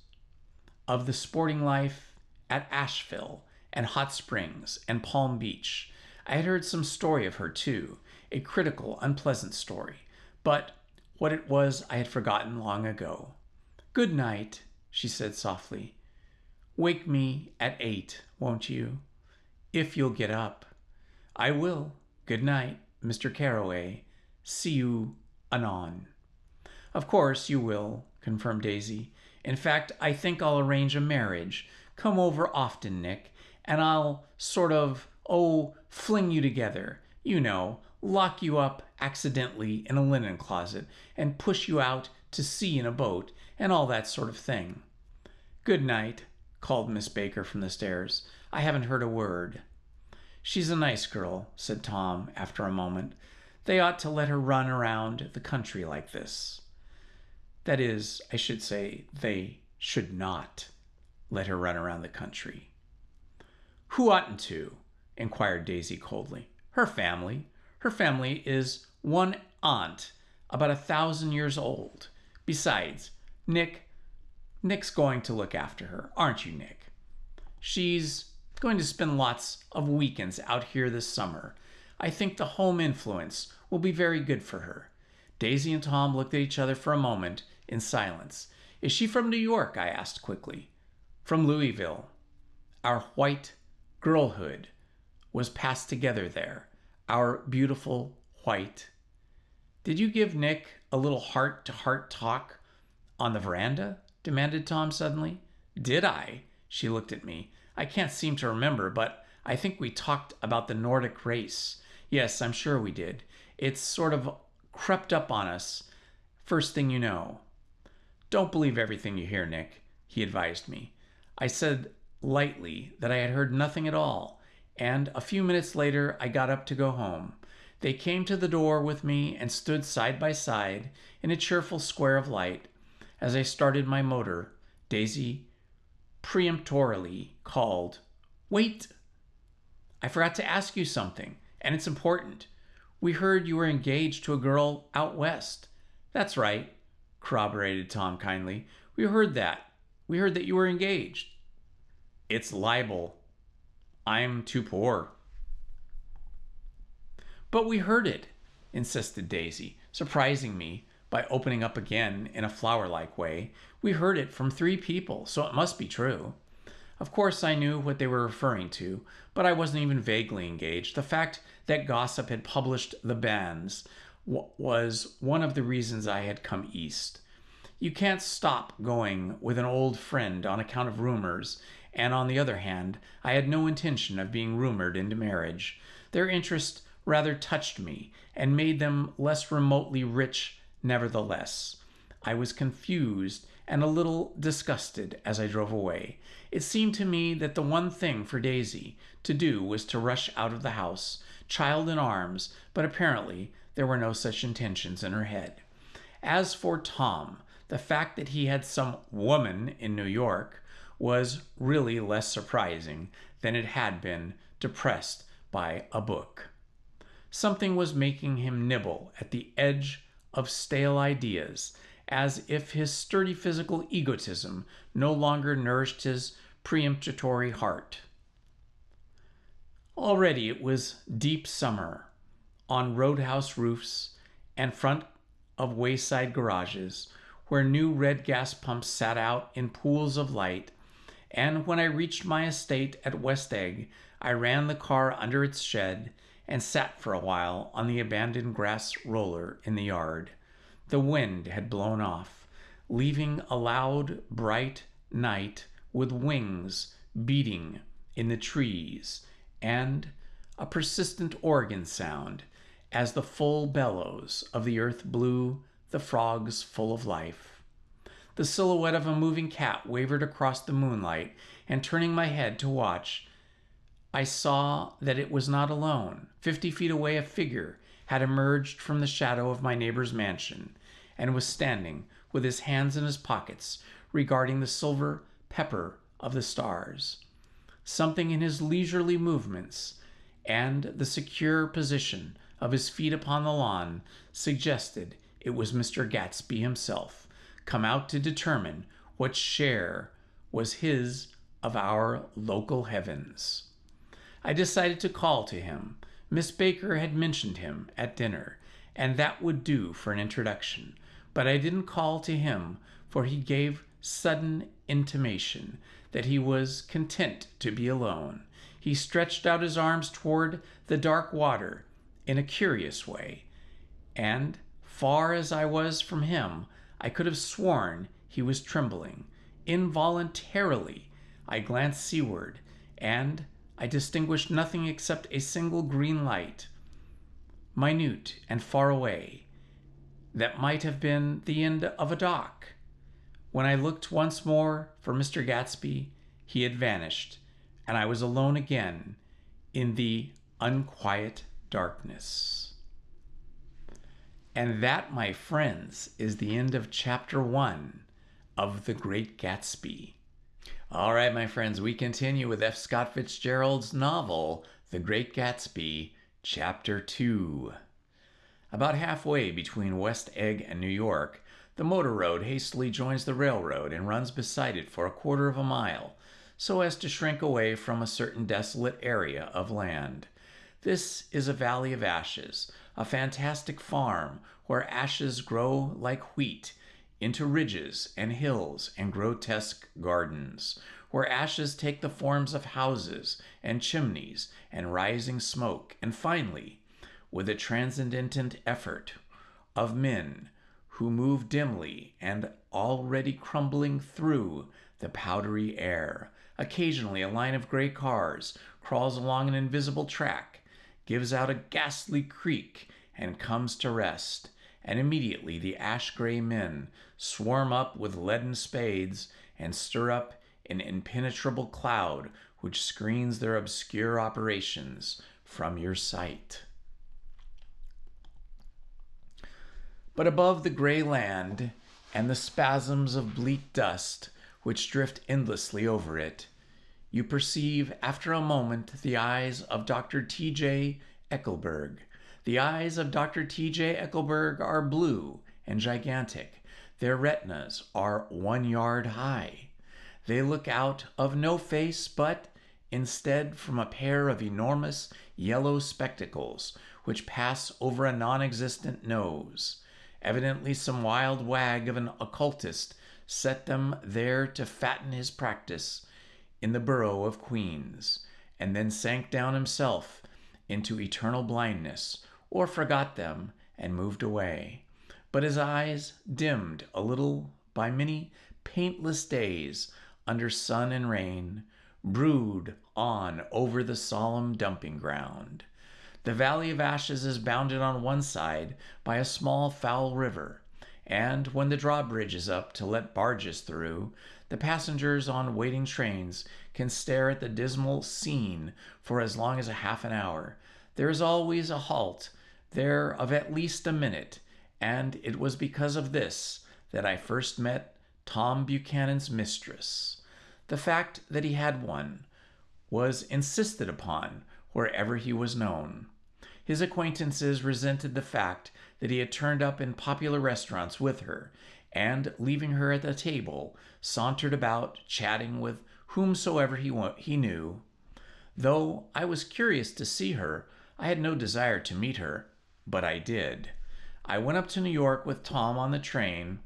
of the sporting life at Asheville and Hot Springs and Palm Beach. I had heard some story of her, too, a critical, unpleasant story, but what it was I had forgotten long ago. Good night, she said softly. Wake me at 8, won't you? If you'll get up. I will. Good night, Mr. Carroway. See you anon. Of course you will, confirmed Daisy. In fact, I think I'll arrange a marriage. Come over often, Nick, and I'll sort of, fling you together. You know, lock you up accidentally in a linen closet and push you out to sea in a boat and all that sort of thing. Good night, called Miss Baker from the stairs. I haven't heard a word. She's a nice girl, said Tom after a moment. They ought to let her run around the country like this. That is, I should say, they should not let her run around the country. Who oughtn't to? Inquired Daisy coldly. Her family. Her family is one aunt, about 1,000 years old. Besides, Nick's going to look after her, aren't you, Nick? She's going to spend lots of weekends out here this summer. I think the home influence will be very good for her. Daisy and Tom looked at each other for a moment in silence. Is she from New York? I asked quickly. From Louisville. Our white girlhood was passed together there. Our beautiful white. Did you give Nick a little heart-to-heart talk On the veranda? Demanded Tom suddenly. Did I? She looked at me. I can't seem to remember, but I think we talked about the Nordic race. Yes, I'm sure we did. It's sort of crept up on us. First thing you know. Don't believe everything you hear, Nick, he advised me. I said lightly that I had heard nothing at all, and a few minutes later I got up to go home. They came to the door with me and stood side by side in a cheerful square of light. As I started my motor, Daisy peremptorily called, "Wait! I forgot to ask you something, and it's important. We heard you were engaged to a girl out west." "That's right," corroborated Tom kindly. We heard that. We heard that you were engaged." "It's libel. I'm too poor." "But we heard it," insisted Daisy, surprising me by opening up again in a flower-like way. "We heard it from 3 people, so it must be true." Of course I knew what they were referring to, but I wasn't even vaguely engaged. The fact that gossip had published the bans was one of the reasons I had come east. You can't stop going with an old friend on account of rumors, and on the other hand, I had no intention of being rumored into marriage. Their interest rather touched me and made them less remotely rich nevertheless. I was confused and a little disgusted as I drove away. It seemed to me that the one thing for Daisy to do was to rush out of the house, child in arms, but apparently there were no such intentions in her head. As for Tom, the fact that he had some woman in New York was really less surprising than it had been depressed by a book. Something was making him nibble at the edge of stale ideas, as if his sturdy physical egotism no longer nourished his peremptory heart. Already it was deep summer. On roadhouse roofs and front of wayside garages, where new red gas pumps sat out in pools of light, and when I reached my estate at West Egg, I ran the car under its shed and sat for a while on the abandoned grass roller in the yard. The wind had blown off, leaving a loud, bright night with wings beating in the trees and a persistent organ sound as the full bellows of the earth blew the frogs full of life. The silhouette of a moving cat wavered across the moonlight, and turning my head to watch, I saw that it was not alone. 50 feet away, a figure had emerged from the shadow of my neighbor's mansion and was standing with his hands in his pockets, regarding the silver pepper of the stars. Something in his leisurely movements and the secure position of his feet upon the lawn suggested it was Mr. Gatsby himself, come out to determine what share was his of our local heavens. I decided to call to him. Miss Baker had mentioned him at dinner, and that would do for an introduction. But I didn't call to him, for he gave sudden intimation that he was content to be alone. He stretched out his arms toward the dark water in a curious way, and, far as I was from him, I could have sworn he was trembling. Involuntarily, I glanced seaward, and I distinguished nothing except a single green light, minute and far away, that might have been the end of a dock. When I looked once more for Mr. Gatsby, he had vanished, and I was alone again in the unquiet darkness. And that, my friends, is the end of Chapter 1 of The Great Gatsby. All right, my friends, we continue with F. Scott Fitzgerald's novel, The Great Gatsby, Chapter 2. About halfway between West Egg and New York, the motor road hastily joins the railroad and runs beside it for 1/4 of a mile, so as to shrink away from a certain desolate area of land. This is a valley of ashes, a fantastic farm where ashes grow like wheat into ridges and hills and grotesque gardens, where ashes take the forms of houses and chimneys and rising smoke, and finally, with a transcendent effort of men who move dimly and already crumbling through the powdery air. Occasionally, a line of gray cars crawls along an invisible track, gives out a ghastly creak, and comes to rest. And immediately the ash-gray men swarm up with leaden spades and stir up an impenetrable cloud which screens their obscure operations from your sight. But above the gray land and the spasms of bleak dust which drift endlessly over it, you perceive after a moment the eyes of Dr. T.J. Eckelberg. The eyes of Dr. T.J. Eckelberg are blue and gigantic. Their retinas are 1 yard high. They look out of no face, but instead from a pair of enormous yellow spectacles which pass over a non-existent nose. Evidently some wild wag of an occultist set them there to fatten his practice in the borough of Queens, and then sank down himself into eternal blindness, or forgot them and moved away. But his eyes, dimmed a little by many paintless days under sun and rain, brood on over the solemn dumping ground. The Valley of Ashes is bounded on one side by a small foul river, and when the drawbridge is up to let barges through, the passengers on waiting trains can stare at the dismal scene for as long as a half an hour. There is always a halt there of at least a minute, and it was because of this that I first met Tom Buchanan's mistress. The fact that he had one was insisted upon wherever he was known. His acquaintances resented the fact that he had turned up in popular restaurants with her, and, leaving her at the table, sauntered about, chatting with whomsoever he knew. Though I was curious to see her, I had no desire to meet her, but I did. I went up to New York with Tom on the train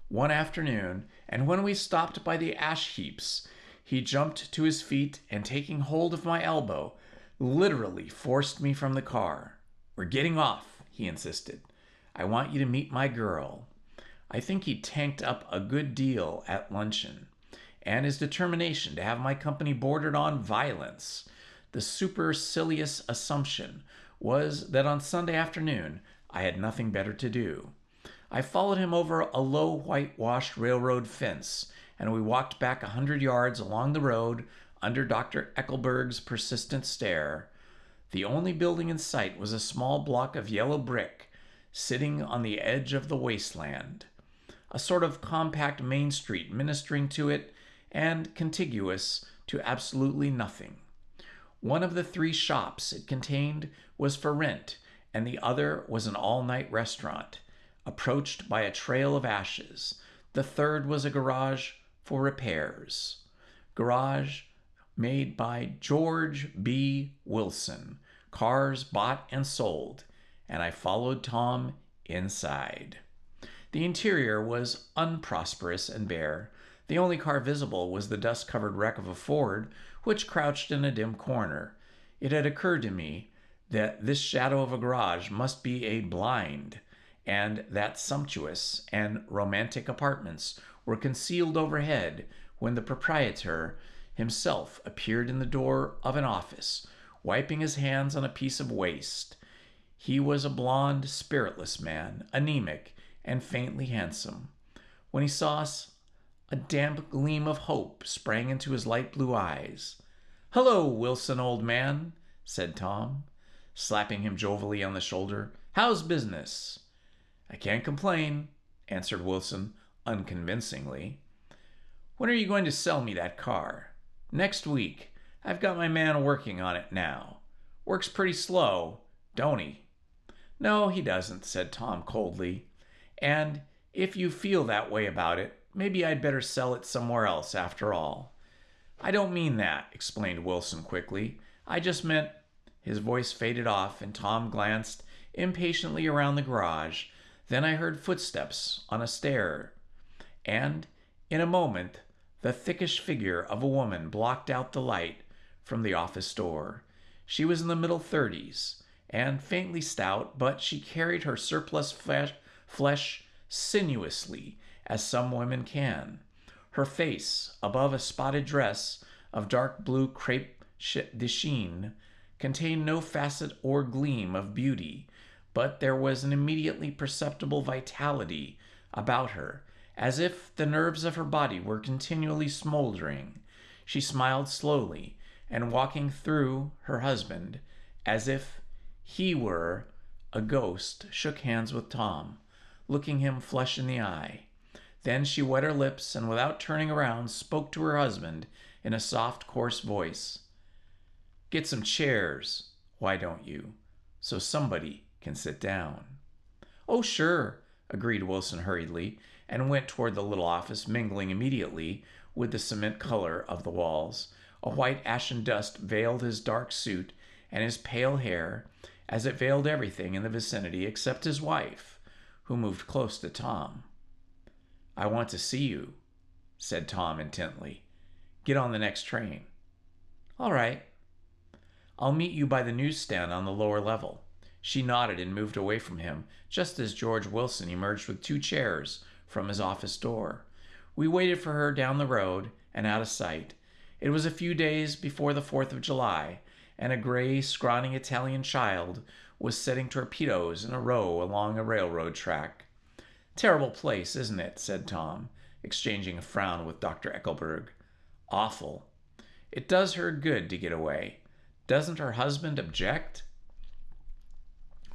one afternoon, and when we stopped by the ash heaps, he jumped to his feet and, taking hold of my elbow, literally forced me from the car. "We're getting off," he insisted. "I want you to meet my girl." I think he tanked up a good deal at luncheon, and his determination to have my company bordered on violence. The supercilious assumption was that on Sunday afternoon I had nothing better to do. I followed him over a low whitewashed railroad fence, and we walked back 100 yards along the road under Dr. Eckelberg's persistent stare. The only building in sight was a small block of yellow brick sitting on the edge of the wasteland, a sort of compact main street ministering to it and contiguous to absolutely nothing. One of the 3 shops it contained was for rent, and the other was an all-night restaurant, approached by a trail of ashes. The third was a garage for repairs. Garage made by George B. Wilson. Cars bought and sold, and I followed Tom inside. The interior was unprosperous and bare. The only car visible was the dust-covered wreck of a Ford, which crouched in a dim corner. It had occurred to me that this shadow of a garage must be a blind, and that sumptuous and romantic apartments were concealed overhead when the proprietor himself appeared in the door of an office, wiping his hands on a piece of waste. He was a blond, spiritless man, anemic and faintly handsome. When he saw us, a damp gleam of hope sprang into his light blue eyes. "Hello, Wilson, old man," said Tom, slapping him jovially on the shoulder. "How's business?" "I can't complain," answered Wilson unconvincingly. "When are you going to sell me that car?" "Next week. I've got my man working on it now. Works pretty slow, don't he?" "No, he doesn't," said Tom coldly. "And if you feel that way about it, maybe I'd better sell it somewhere else after all." "I don't mean that," explained Wilson quickly. "I just meant—" His voice faded off, and Tom glanced impatiently around the garage. Then I heard footsteps on a stair, and in a moment the thickish figure of a woman blocked out the light from the office door. She was in the middle 30s and faintly stout, but she carried her surplus flesh sinuously as some women can. Her face, above a spotted dress of dark blue crepe de chine, contained no facet or gleam of beauty, but there was an immediately perceptible vitality about her, as if the nerves of her body were continually smoldering. She smiled slowly, and walking through her husband, as if he were a ghost, shook hands with Tom, looking him flush in the eye. Then she wet her lips and, without turning around, spoke to her husband in a soft, coarse voice. "Get some chairs, why don't you, so somebody can sit down?" "Oh, sure," agreed Wilson hurriedly, and went toward the little office, mingling immediately with the cement color of the walls. A white ashen dust veiled his dark suit and his pale hair, as it veiled everything in the vicinity except his wife, who moved close to Tom. "I want to see you," said Tom intently. "Get on the next train." "All right." "I'll meet you by the newsstand on the lower level." She nodded and moved away from him, just as George Wilson emerged with 2 chairs from his office door. We waited for her down the road and out of sight. It was a few days before the 4th of July, and a gray, scrawny Italian child was setting torpedoes in a row along a railroad track. "Terrible place, isn't it?" said Tom, exchanging a frown with Dr. Eckelberg. "Awful. It does her good to get away. Doesn't her husband object?"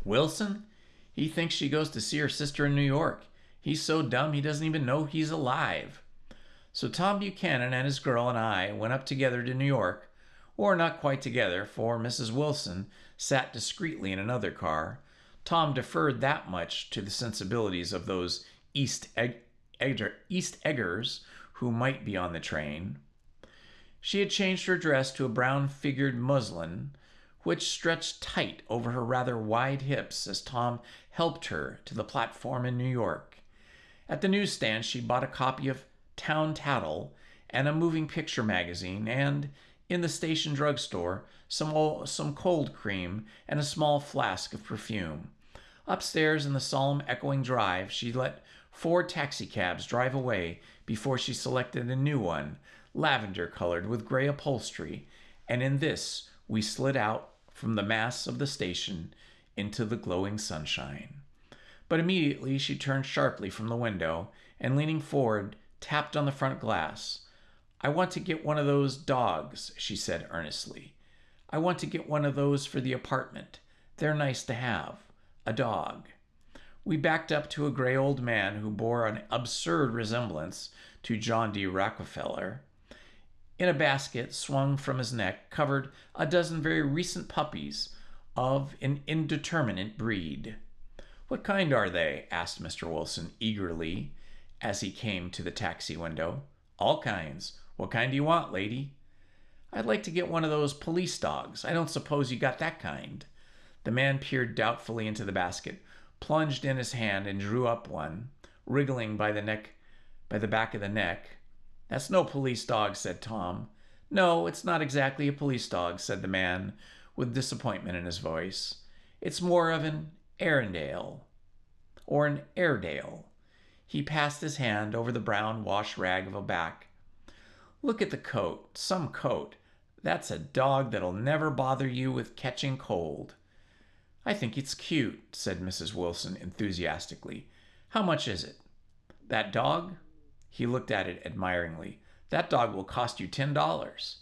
"Wilson? He thinks she goes to see her sister in New York. He's so dumb he doesn't even know he's alive." So Tom Buchanan and his girl and I went up together to New York, or not quite together, for Mrs. Wilson sat discreetly in another car. Tom deferred that much to the sensibilities of those East Eggers who might be on the train. She had changed her dress to a brown-figured muslin, which stretched tight over her rather wide hips as Tom helped her to the platform in New York. At the newsstand she bought a copy of Town Tattle and a moving picture magazine, and in the station drugstore some cold cream and a small flask of perfume. Upstairs in the solemn echoing drive she let 4 taxicabs drive away before she selected a new one, lavender-colored with gray upholstery, and in this we slid out from the mass of the station into the glowing sunshine. But immediately she turned sharply from the window and, leaning forward, tapped on the front glass. "I want to get one of those dogs," she said earnestly. "I want to get one of those for the apartment. They're nice to have. A dog." We backed up to a gray old man who bore an absurd resemblance to John D. Rockefeller. In a basket swung from his neck covered a dozen very recent puppies of an indeterminate breed. "What kind are they?" asked Mr. Wilson eagerly as he came to the taxi window. "All kinds. What kind do you want, lady?" "I'd like to get one of those police dogs. I don't suppose you got that kind." The man peered doubtfully into the basket, plunged in his hand, and drew up one, wriggling by the back of the neck. "That's no police dog," said Tom. "No, it's not exactly a police dog," said the man, with disappointment in his voice. "It's more of an Airedale, or an Airedale." He passed his hand over the brown wash rag of a back. "Look at the coat. Some coat. That's a dog that'll never bother you with catching cold." "I think it's cute," said Mrs. Wilson enthusiastically. "How much is it?" "That dog?" He looked at it admiringly. "That dog will cost you $10.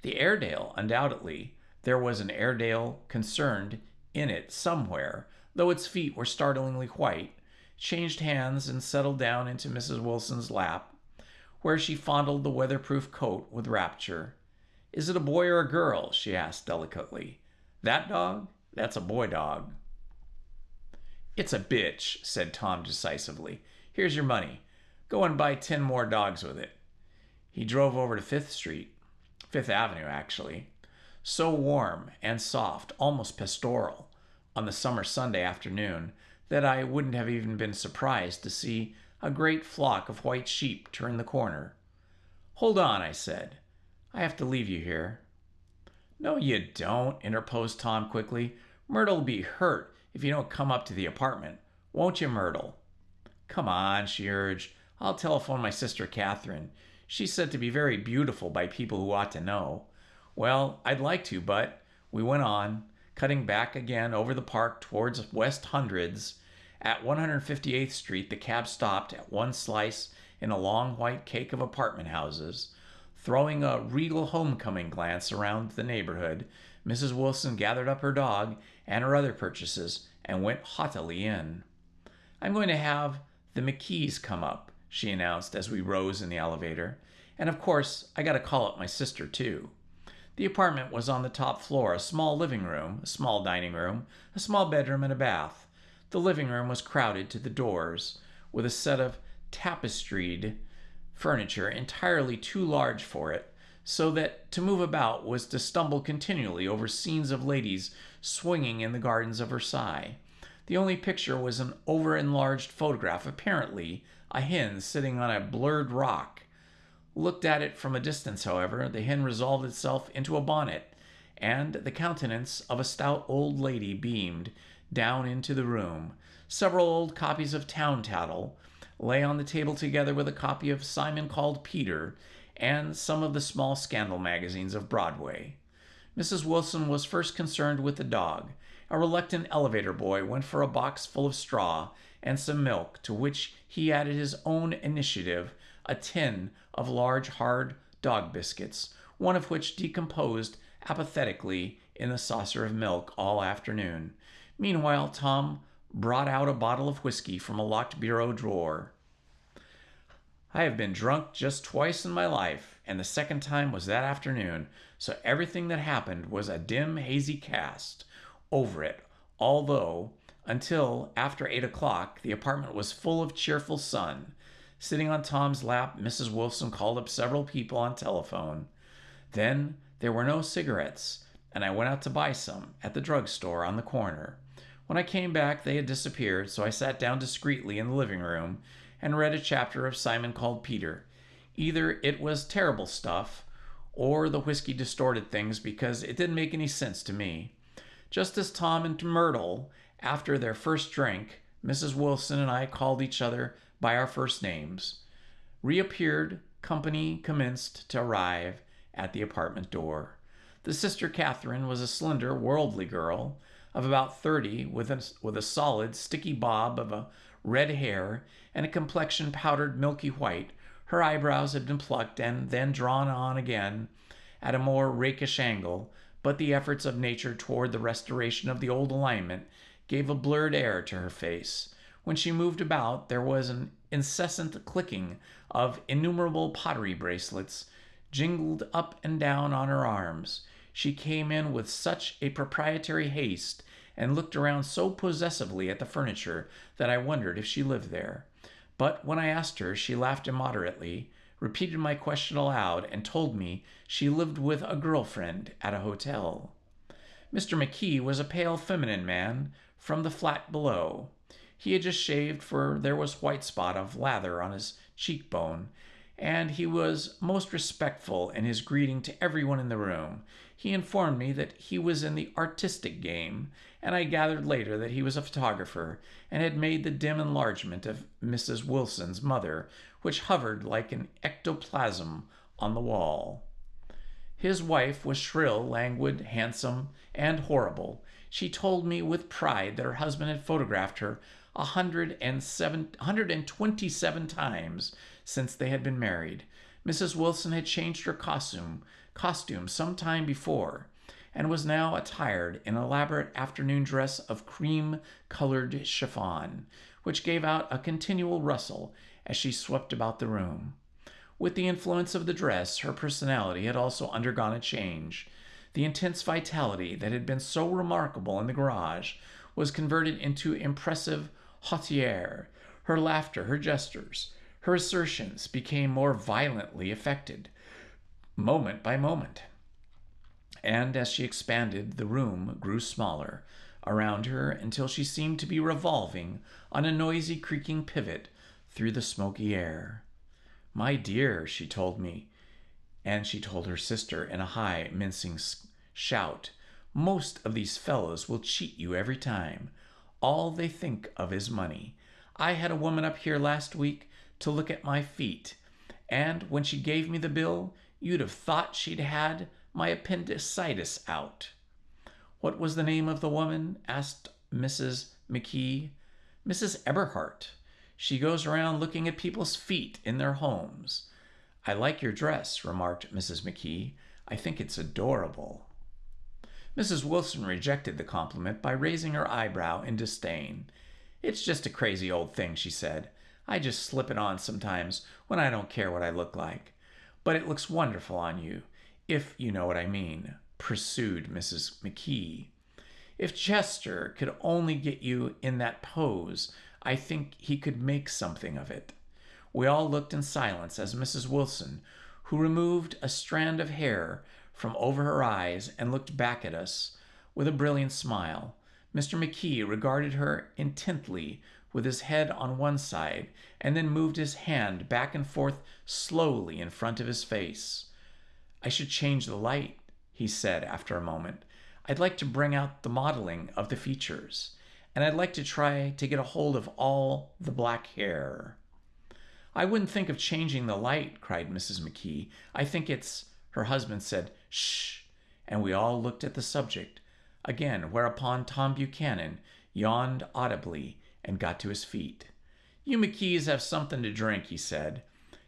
The Airedale, undoubtedly. There was an Airedale concerned in it somewhere, though its feet were startlingly white, changed hands and settled down into Mrs. Wilson's lap, where she fondled the weatherproof coat with rapture. "Is it a boy or a girl?" she asked delicately. "That dog? That's a boy dog." "It's a bitch," said Tom decisively. "Here's your money. Go and buy 10 more dogs with it." He drove over to Fifth Avenue, actually. So warm and soft, almost pastoral, on the summer Sunday afternoon, that I wouldn't have even been surprised to see a great flock of white sheep turn the corner. "Hold on," I said. "I have to leave you here." "No, you don't," interposed Tom quickly. "Myrtle'll be hurt if you don't come up to the apartment. Won't you, Myrtle?" "Come on," she urged. I'll telephone my sister Catherine. She's said to be very beautiful by people who ought to know. Well, I'd like to, but we went on, cutting back again over the park towards West Hundreds. At 158th Street, the cab stopped at one slice in a long white cake of apartment houses. Throwing a regal homecoming glance around the neighborhood, Mrs. Wilson gathered up her dog and her other purchases and went haughtily in. "I'm going to have the McKees come up," she announced as we rose in the elevator. "And of course, I got to call up my sister, too." The apartment was on the top floor, a small living room, a small dining room, a small bedroom, and a bath. The living room was crowded to the doors, with a set of tapestried furniture entirely too large for it, so that to move about was to stumble continually over scenes of ladies swinging in the gardens of Versailles. The only picture was an over-enlarged photograph, apparently a hen sitting on a blurred rock. Looked at it from a distance, however, the hen resolved itself into a bonnet, and the countenance of a stout old lady beamed down into the room. Several old copies of Town Tattle lay on the table together with a copy of Simon Called Peter and some of the small scandal magazines of Broadway. Mrs. Wilson was first concerned with the dog. A reluctant elevator boy went for a box full of straw and some milk, to which he added his own initiative, a tin of large hard dog biscuits, one of which decomposed apathetically in the saucer of milk all afternoon. Meanwhile, Tom brought out a bottle of whiskey from a locked bureau drawer. "I have been drunk just twice in my life, and the second time was that afternoon, so everything that happened was a dim, hazy cast over it, although until after 8 o'clock the apartment was full of cheerful sun." Sitting on Tom's lap, Mrs. Wilson called up several people on telephone. Then there were no cigarettes, and I went out to buy some at the drugstore on the corner. When I came back, they had disappeared, so I sat down discreetly in the living room and read a chapter of Simon Called Peter. Either it was terrible stuff, or the whiskey distorted things, because it didn't make any sense to me. Just as Tom and Myrtle, after their first drink, Mrs. Wilson and I called each other by our first names, reappeared, company commenced to arrive at the apartment door. The sister Catherine was a slender, worldly girl of about 30, with a solid, sticky bob of red hair and a complexion powdered milky white. Her eyebrows had been plucked and then drawn on again at a more rakish angle, but the efforts of nature toward the restoration of the old alignment gave a blurred air to her face. When she moved about, there was an incessant clicking of innumerable pottery bracelets jingled up and down on her arms. She came in with such a proprietary haste and looked around so possessively at the furniture that I wondered if she lived there. But when I asked her, she laughed immoderately, repeated my question aloud, and told me she lived with a girlfriend at a hotel. Mr. McKee was a pale, feminine man from the flat below. He had just shaved, for there was white spot of lather on his cheekbone, and he was most respectful in his greeting to everyone in the room. He informed me that he was in the artistic game, and I gathered later that he was a photographer and had made the dim enlargement of Mrs. Wilson's mother, which hovered like an ectoplasm on the wall. His wife was shrill, languid, handsome, and horrible. She told me with pride that her husband had photographed her 127 times since they had been married. Mrs. Wilson had changed her costume some time before, and was now attired in an elaborate afternoon dress of cream-colored chiffon, which gave out a continual rustle as she swept about the room. With the influence of the dress, her personality had also undergone a change. The intense vitality that had been so remarkable in the garage was converted into impressive hauteur. Her laughter, her gestures, her assertions became more violently affected, moment by moment. And as she expanded, the room grew smaller around her until she seemed to be revolving on a noisy, creaking pivot through the smoky air. "My dear," she told me, and she told her sister in a high, mincing shout, "most of these fellows will cheat you every time. All they think of is money. I had a woman up here last week to look at my feet. And when she gave me the bill, you'd have thought she'd had my appendicitis out." "What was the name of the woman?" asked Mrs. McKee. "Mrs. Eberhart. She goes around looking at people's feet in their homes." "I like your dress," remarked Mrs. McKee. "I think it's adorable." Mrs. Wilson rejected the compliment by raising her eyebrow in disdain. "It's just a crazy old thing," she said. "I just slip it on sometimes when I don't care what I look like. But it looks wonderful on you, if you know what I mean," pursued Mrs. McKee. "If Chester could only get you in that pose, I think he could make something of it." We all looked in silence as Mrs. Wilson, who removed a strand of hair from over her eyes and looked back at us with a brilliant smile. Mr. McKee regarded her intently with his head on one side and then moved his hand back and forth slowly in front of his face. "I should change the light," he said after a moment. "I'd like to bring out the modeling of the features, and I'd like to try to get a hold of all the black hair." "I wouldn't think of changing the light," cried Mrs. McKee. "I think it's—" Her husband said, "Shh," and we all looked at the subject again, whereupon Tom Buchanan yawned audibly and got to his feet. "You McKees have something to drink," he said.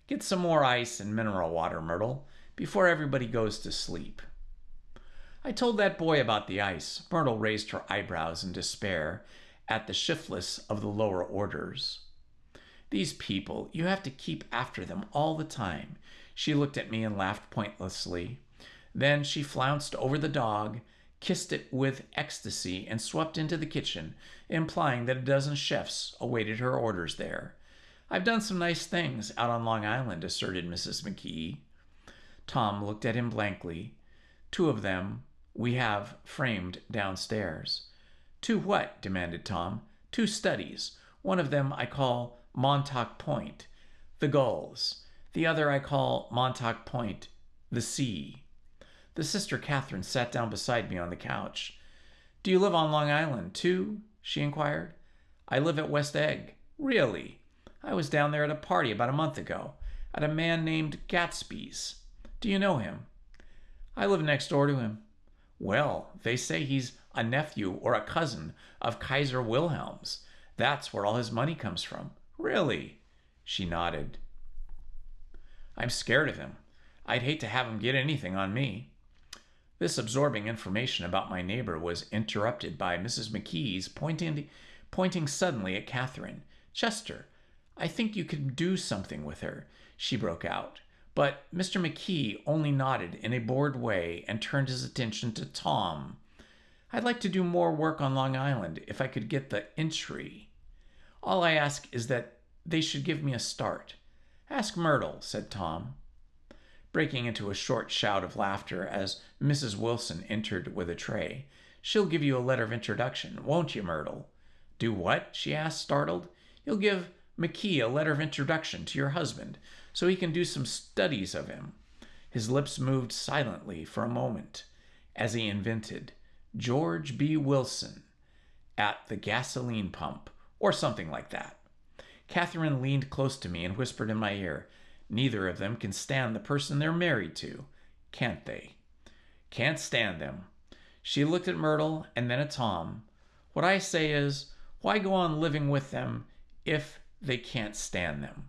"Get some more ice and mineral water, Myrtle, before everybody goes to sleep." I told that boy about the ice. Myrtle raised her eyebrows in despair at the shiftless of the lower orders. "These people, you have to keep after them all the time." She looked at me and laughed pointlessly. Then she flounced over the dog, kissed it with ecstasy, and swept into the kitchen, implying that a dozen chefs awaited her orders there. "I've done some nice things out on Long Island," asserted Mrs. McKee. Tom looked at him blankly. "Two of them we have framed downstairs." "Two what?" demanded Tom. "Two studies. One of them I call Montauk Point, the gulls. The other I call Montauk Point, the sea." The sister Catherine sat down beside me on the couch. "Do you live on Long Island, too?" she inquired. "I live at West Egg." "Really? I was down there at a party about a month ago, at a man named Gatsby's. Do you know him?" "I live next door to him." "Well, they say he's a nephew or a cousin of Kaiser Wilhelm's. That's where all his money comes from." "Really?" She nodded. "I'm scared of him. I'd hate to have him get anything on me." This absorbing information about my neighbor was interrupted by Mrs. McKee's pointing suddenly at Catherine. "Chester, I think you could do something with her," she broke out. But Mr. McKee only nodded in a bored way and turned his attention to Tom. "I'd like to do more work on Long Island if I could get the entry. All I ask is that they should give me a start." "Ask Myrtle," said Tom, breaking into a short shout of laughter as Mrs. Wilson entered with a tray. "She'll give you a letter of introduction, won't you, Myrtle?" "Do what?" she asked, startled. "You'll give McKee a letter of introduction to your husband, so he can do some studies of him." His lips moved silently for a moment as he invented George B. Wilson at the gasoline pump, or something like that. Catherine leaned close to me and whispered in my ear, "Neither of them can stand the person they're married to, can't they?" "Can't stand them." She looked at Myrtle and then at Tom. "What I say is, why go on living with them if they can't stand them?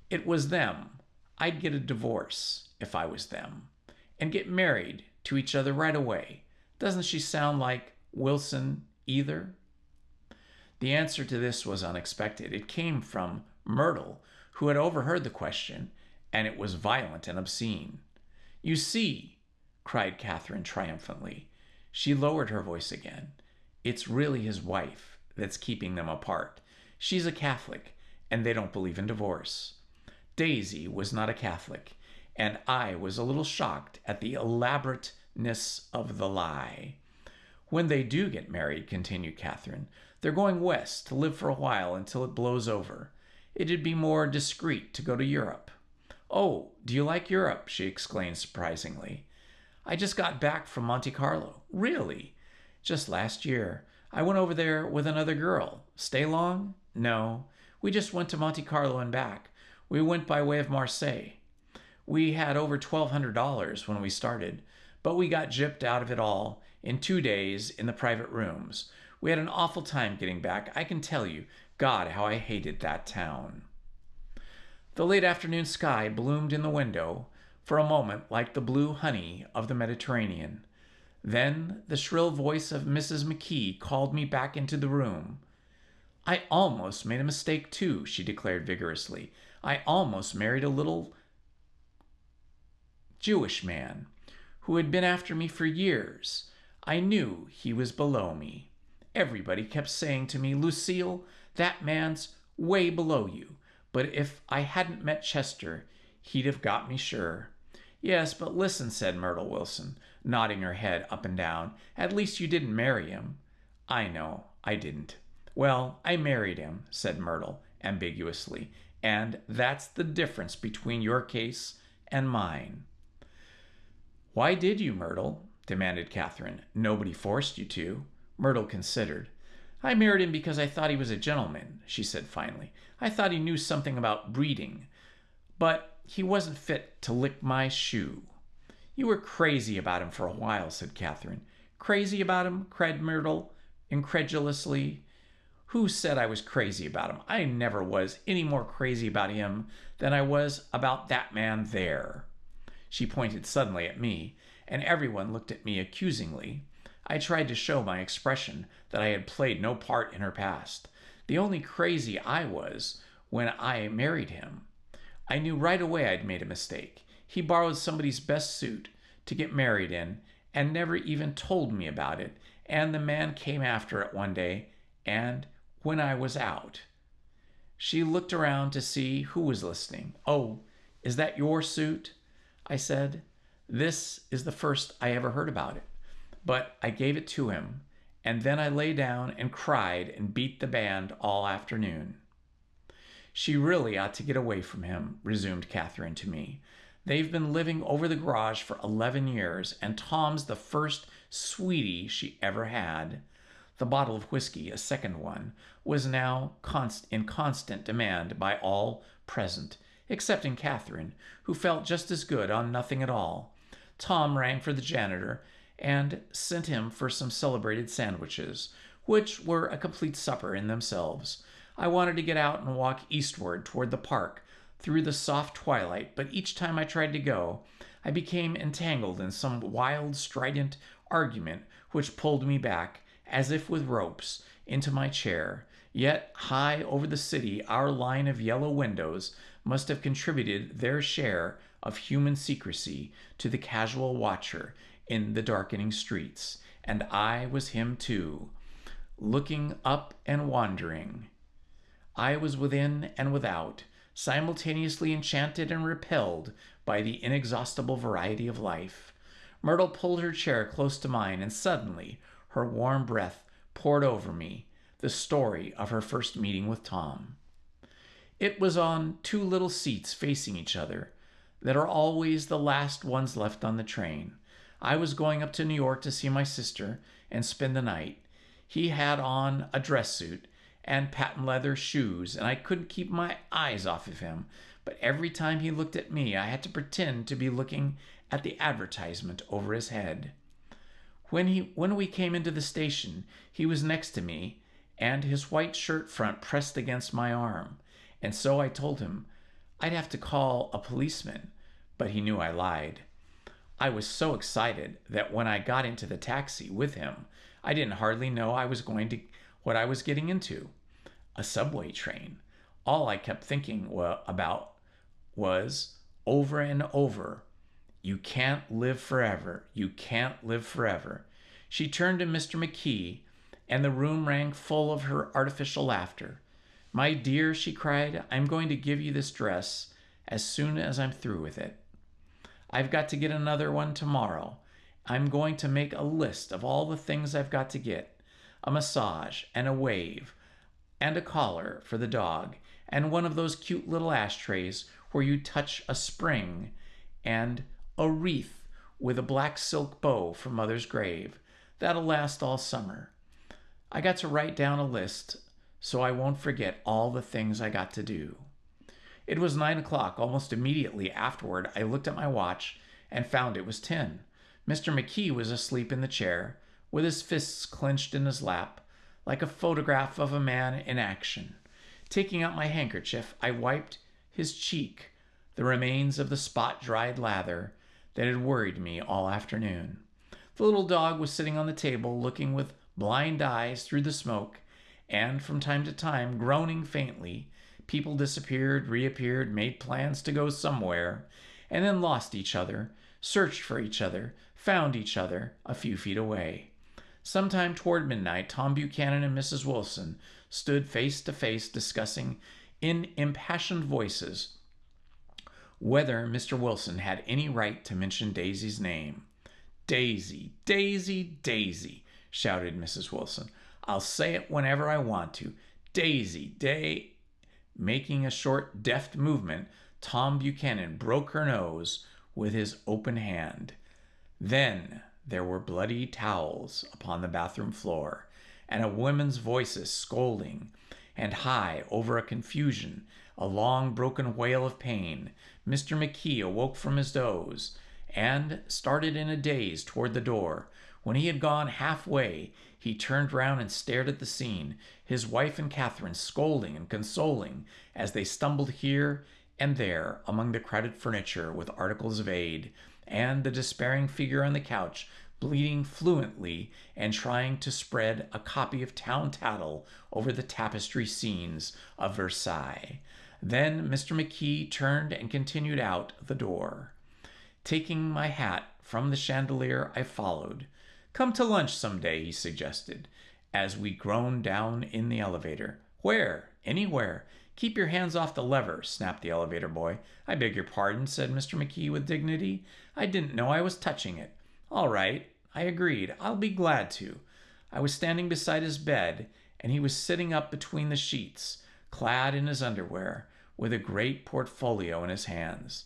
It was them. I'd get a divorce if I was them, and get married to each other right away. Doesn't she sound like Wilson either?" The answer to this was unexpected. It came from Myrtle, who had overheard the question, and it was violent and obscene. "You see," cried Catherine triumphantly. She lowered her voice again. "It's really his wife that's keeping them apart. She's a Catholic, and they don't believe in divorce." Daisy was not a Catholic, and I was a little shocked at the elaborateness of the lie. "When they do get married," continued Catherine, "they're going west to live for a while until it blows over. It'd be more discreet to go to Europe." "Oh, do you like Europe?" she exclaimed surprisingly. "I just got back from Monte Carlo." "Really?" "Just last year. I went over there with another girl." "Stay long?" "No. We just went to Monte Carlo and back. We went by way of Marseille. We had over $1,200 when we started, but we got gypped out of it all in 2 days in the private rooms. We had an awful time getting back. I can tell you, God, how I hated that town. The late afternoon sky bloomed in the window for a moment like the blue honey of the Mediterranean. Then the shrill voice of Mrs. McKee called me back into the room. I almost made a mistake too, she declared vigorously. I almost married a little Jewish man who had been after me for years. I knew he was below me. Everybody kept saying to me, Lucille, that man's way below you. But if I hadn't met Chester, he'd have got me sure. Yes, but listen, said Myrtle Wilson, nodding her head up and down. At least you didn't marry him. I know, I didn't. Well, I married him, said Myrtle ambiguously, and that's the difference between your case and mine. Why did you, Myrtle? Demanded Catherine. Nobody forced you to. Myrtle considered. I married him because I thought he was a gentleman, she said finally. I thought he knew something about breeding. But he wasn't fit to lick my shoe. You were crazy about him for a while, said Catherine. Crazy about him? Cried Myrtle incredulously. Who said I was crazy about him? I never was any more crazy about him than I was about that man there. She pointed suddenly at me, and everyone looked at me accusingly. I tried to show my expression that I had played no part in her past. The only crazy I was when I married him. I knew right away I'd made a mistake. He borrowed somebody's best suit to get married in and never even told me about it, and the man came after it one day, and when I was out. She looked around to see who was listening. Oh, is that your suit? I said. This is the first I ever heard about it. But I gave it to him, and then I lay down and cried and beat the band all afternoon. She really ought to get away from him, resumed Catherine to me. They've been living over the garage for 11 years, and Tom's the first sweetie she ever had. The bottle of whiskey, a second one, was now in constant demand by all present, excepting Catherine, who felt just as good on nothing at all. Tom rang for the janitor and sent him for some celebrated sandwiches, which were a complete supper in themselves. I wanted to get out and walk eastward toward the park through the soft twilight, but each time I tried to go, I became entangled in some wild, strident argument which pulled me back, as if with ropes, into my chair. Yet high over the city, our line of yellow windows must have contributed their share of human secrecy to the casual watcher in the darkening streets, and I was him too, looking up and wandering. I was within and without, simultaneously enchanted and repelled by the inexhaustible variety of life. Myrtle pulled her chair close to mine, and suddenly her warm breath poured over me the story of her first meeting with Tom. It was on two little seats facing each other that are always the last ones left on the train. I was going up to New York to see my sister and spend the night. He had on a dress suit and patent leather shoes, and I couldn't keep my eyes off of him. But every time he looked at me, I had to pretend to be looking at the advertisement over his head. When we came into the station, he was next to me, and his white shirt front pressed against my arm. And so I told him I'd have to call a policeman, but he knew I lied. I was so excited that when I got into the taxi with him, I didn't hardly know what I was getting into. A subway train. All I kept thinking about was, over and over, you can't live forever. You can't live forever. She turned to Mr. McKee, and the room rang full of her artificial laughter. My dear, she cried, I'm going to give you this dress as soon as I'm through with it. I've got to get another one tomorrow. I'm going to make a list of all the things I've got to get. A massage and a wave and a collar for the dog and one of those cute little ashtrays where you touch a spring and a wreath with a black silk bow for Mother's grave. That'll last all summer. I got to write down a list so I won't forget all the things I got to do. It was 9 o'clock. Almost immediately afterward, I looked at my watch and found it was 10. Mr. McKee was asleep in the chair, with his fists clenched in his lap, like a photograph of a man in action. Taking out my handkerchief, I wiped his cheek, the remains of the spot-dried lather that had worried me all afternoon. The little dog was sitting on the table, looking with blind eyes through the smoke, and from time to time groaning faintly. People disappeared, reappeared, made plans to go somewhere, and then lost each other, searched for each other, found each other a few feet away. Sometime toward midnight, Tom Buchanan and Mrs. Wilson stood face to face discussing in impassioned voices whether Mr. Wilson had any right to mention Daisy's name. "Daisy, Daisy, Daisy," shouted Mrs. Wilson. "I'll say it whenever I want to. Daisy, Making a short, deft movement, Tom Buchanan broke her nose with his open hand. Then there were bloody towels upon the bathroom floor, and a woman's voices scolding, and high over a confusion, a long broken wail of pain. Mr. McKee awoke from his doze, and started in a daze toward the door. When he had gone halfway, he turned round and stared at the scene, his wife and Catherine scolding and consoling as they stumbled here and there among the crowded furniture with articles of aid, and the despairing figure on the couch bleating fluently and trying to spread a copy of Town Tattle over the tapestry scenes of Versailles. Then Mr. McKee turned and continued out the door. Taking my hat from the chandelier, I followed. "Come to lunch some day," he suggested, as we groaned down in the elevator. "Where? Anywhere. Keep your hands off the lever," snapped the elevator boy. "I beg your pardon," said Mr. McKee with dignity. "I didn't know I was touching it." "All right," I agreed. "I'll be glad to." I was standing beside his bed, and he was sitting up between the sheets, clad in his underwear, with a great portfolio in his hands.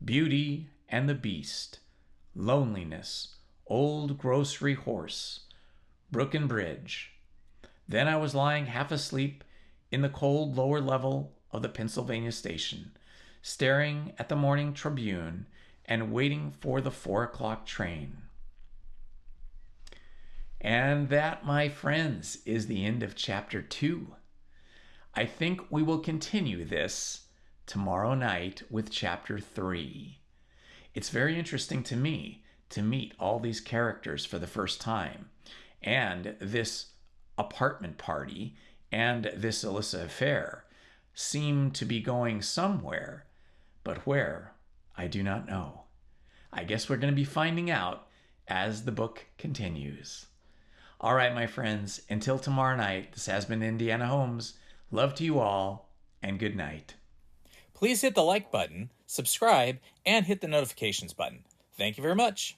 Beauty and the Beast, Loneliness, Old Grocery Horse, Brooklyn Bridge. Then I was lying half asleep in the cold lower level of the Pennsylvania station, staring at the morning Tribune and waiting for the 4 o'clock train. And that, my friends, is the end of chapter 2. I think we will continue this tomorrow night with chapter 3. It's very interesting to me to meet all these characters for the first time, and this apartment party and this Alyssa affair seem to be going somewhere, but where, I do not know. I guess we're going to be finding out as the book continues. All right, my friends, until tomorrow night, this has been Indiana Holmes. Love to you all, and good night. Please hit the like button, subscribe, and hit the notifications button. Thank you very much.